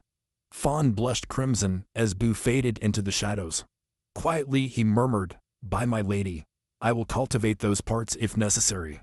Fawn blushed crimson as Bu faded into the shadows. Quietly he murmured, by my lady, I will cultivate those parts if necessary.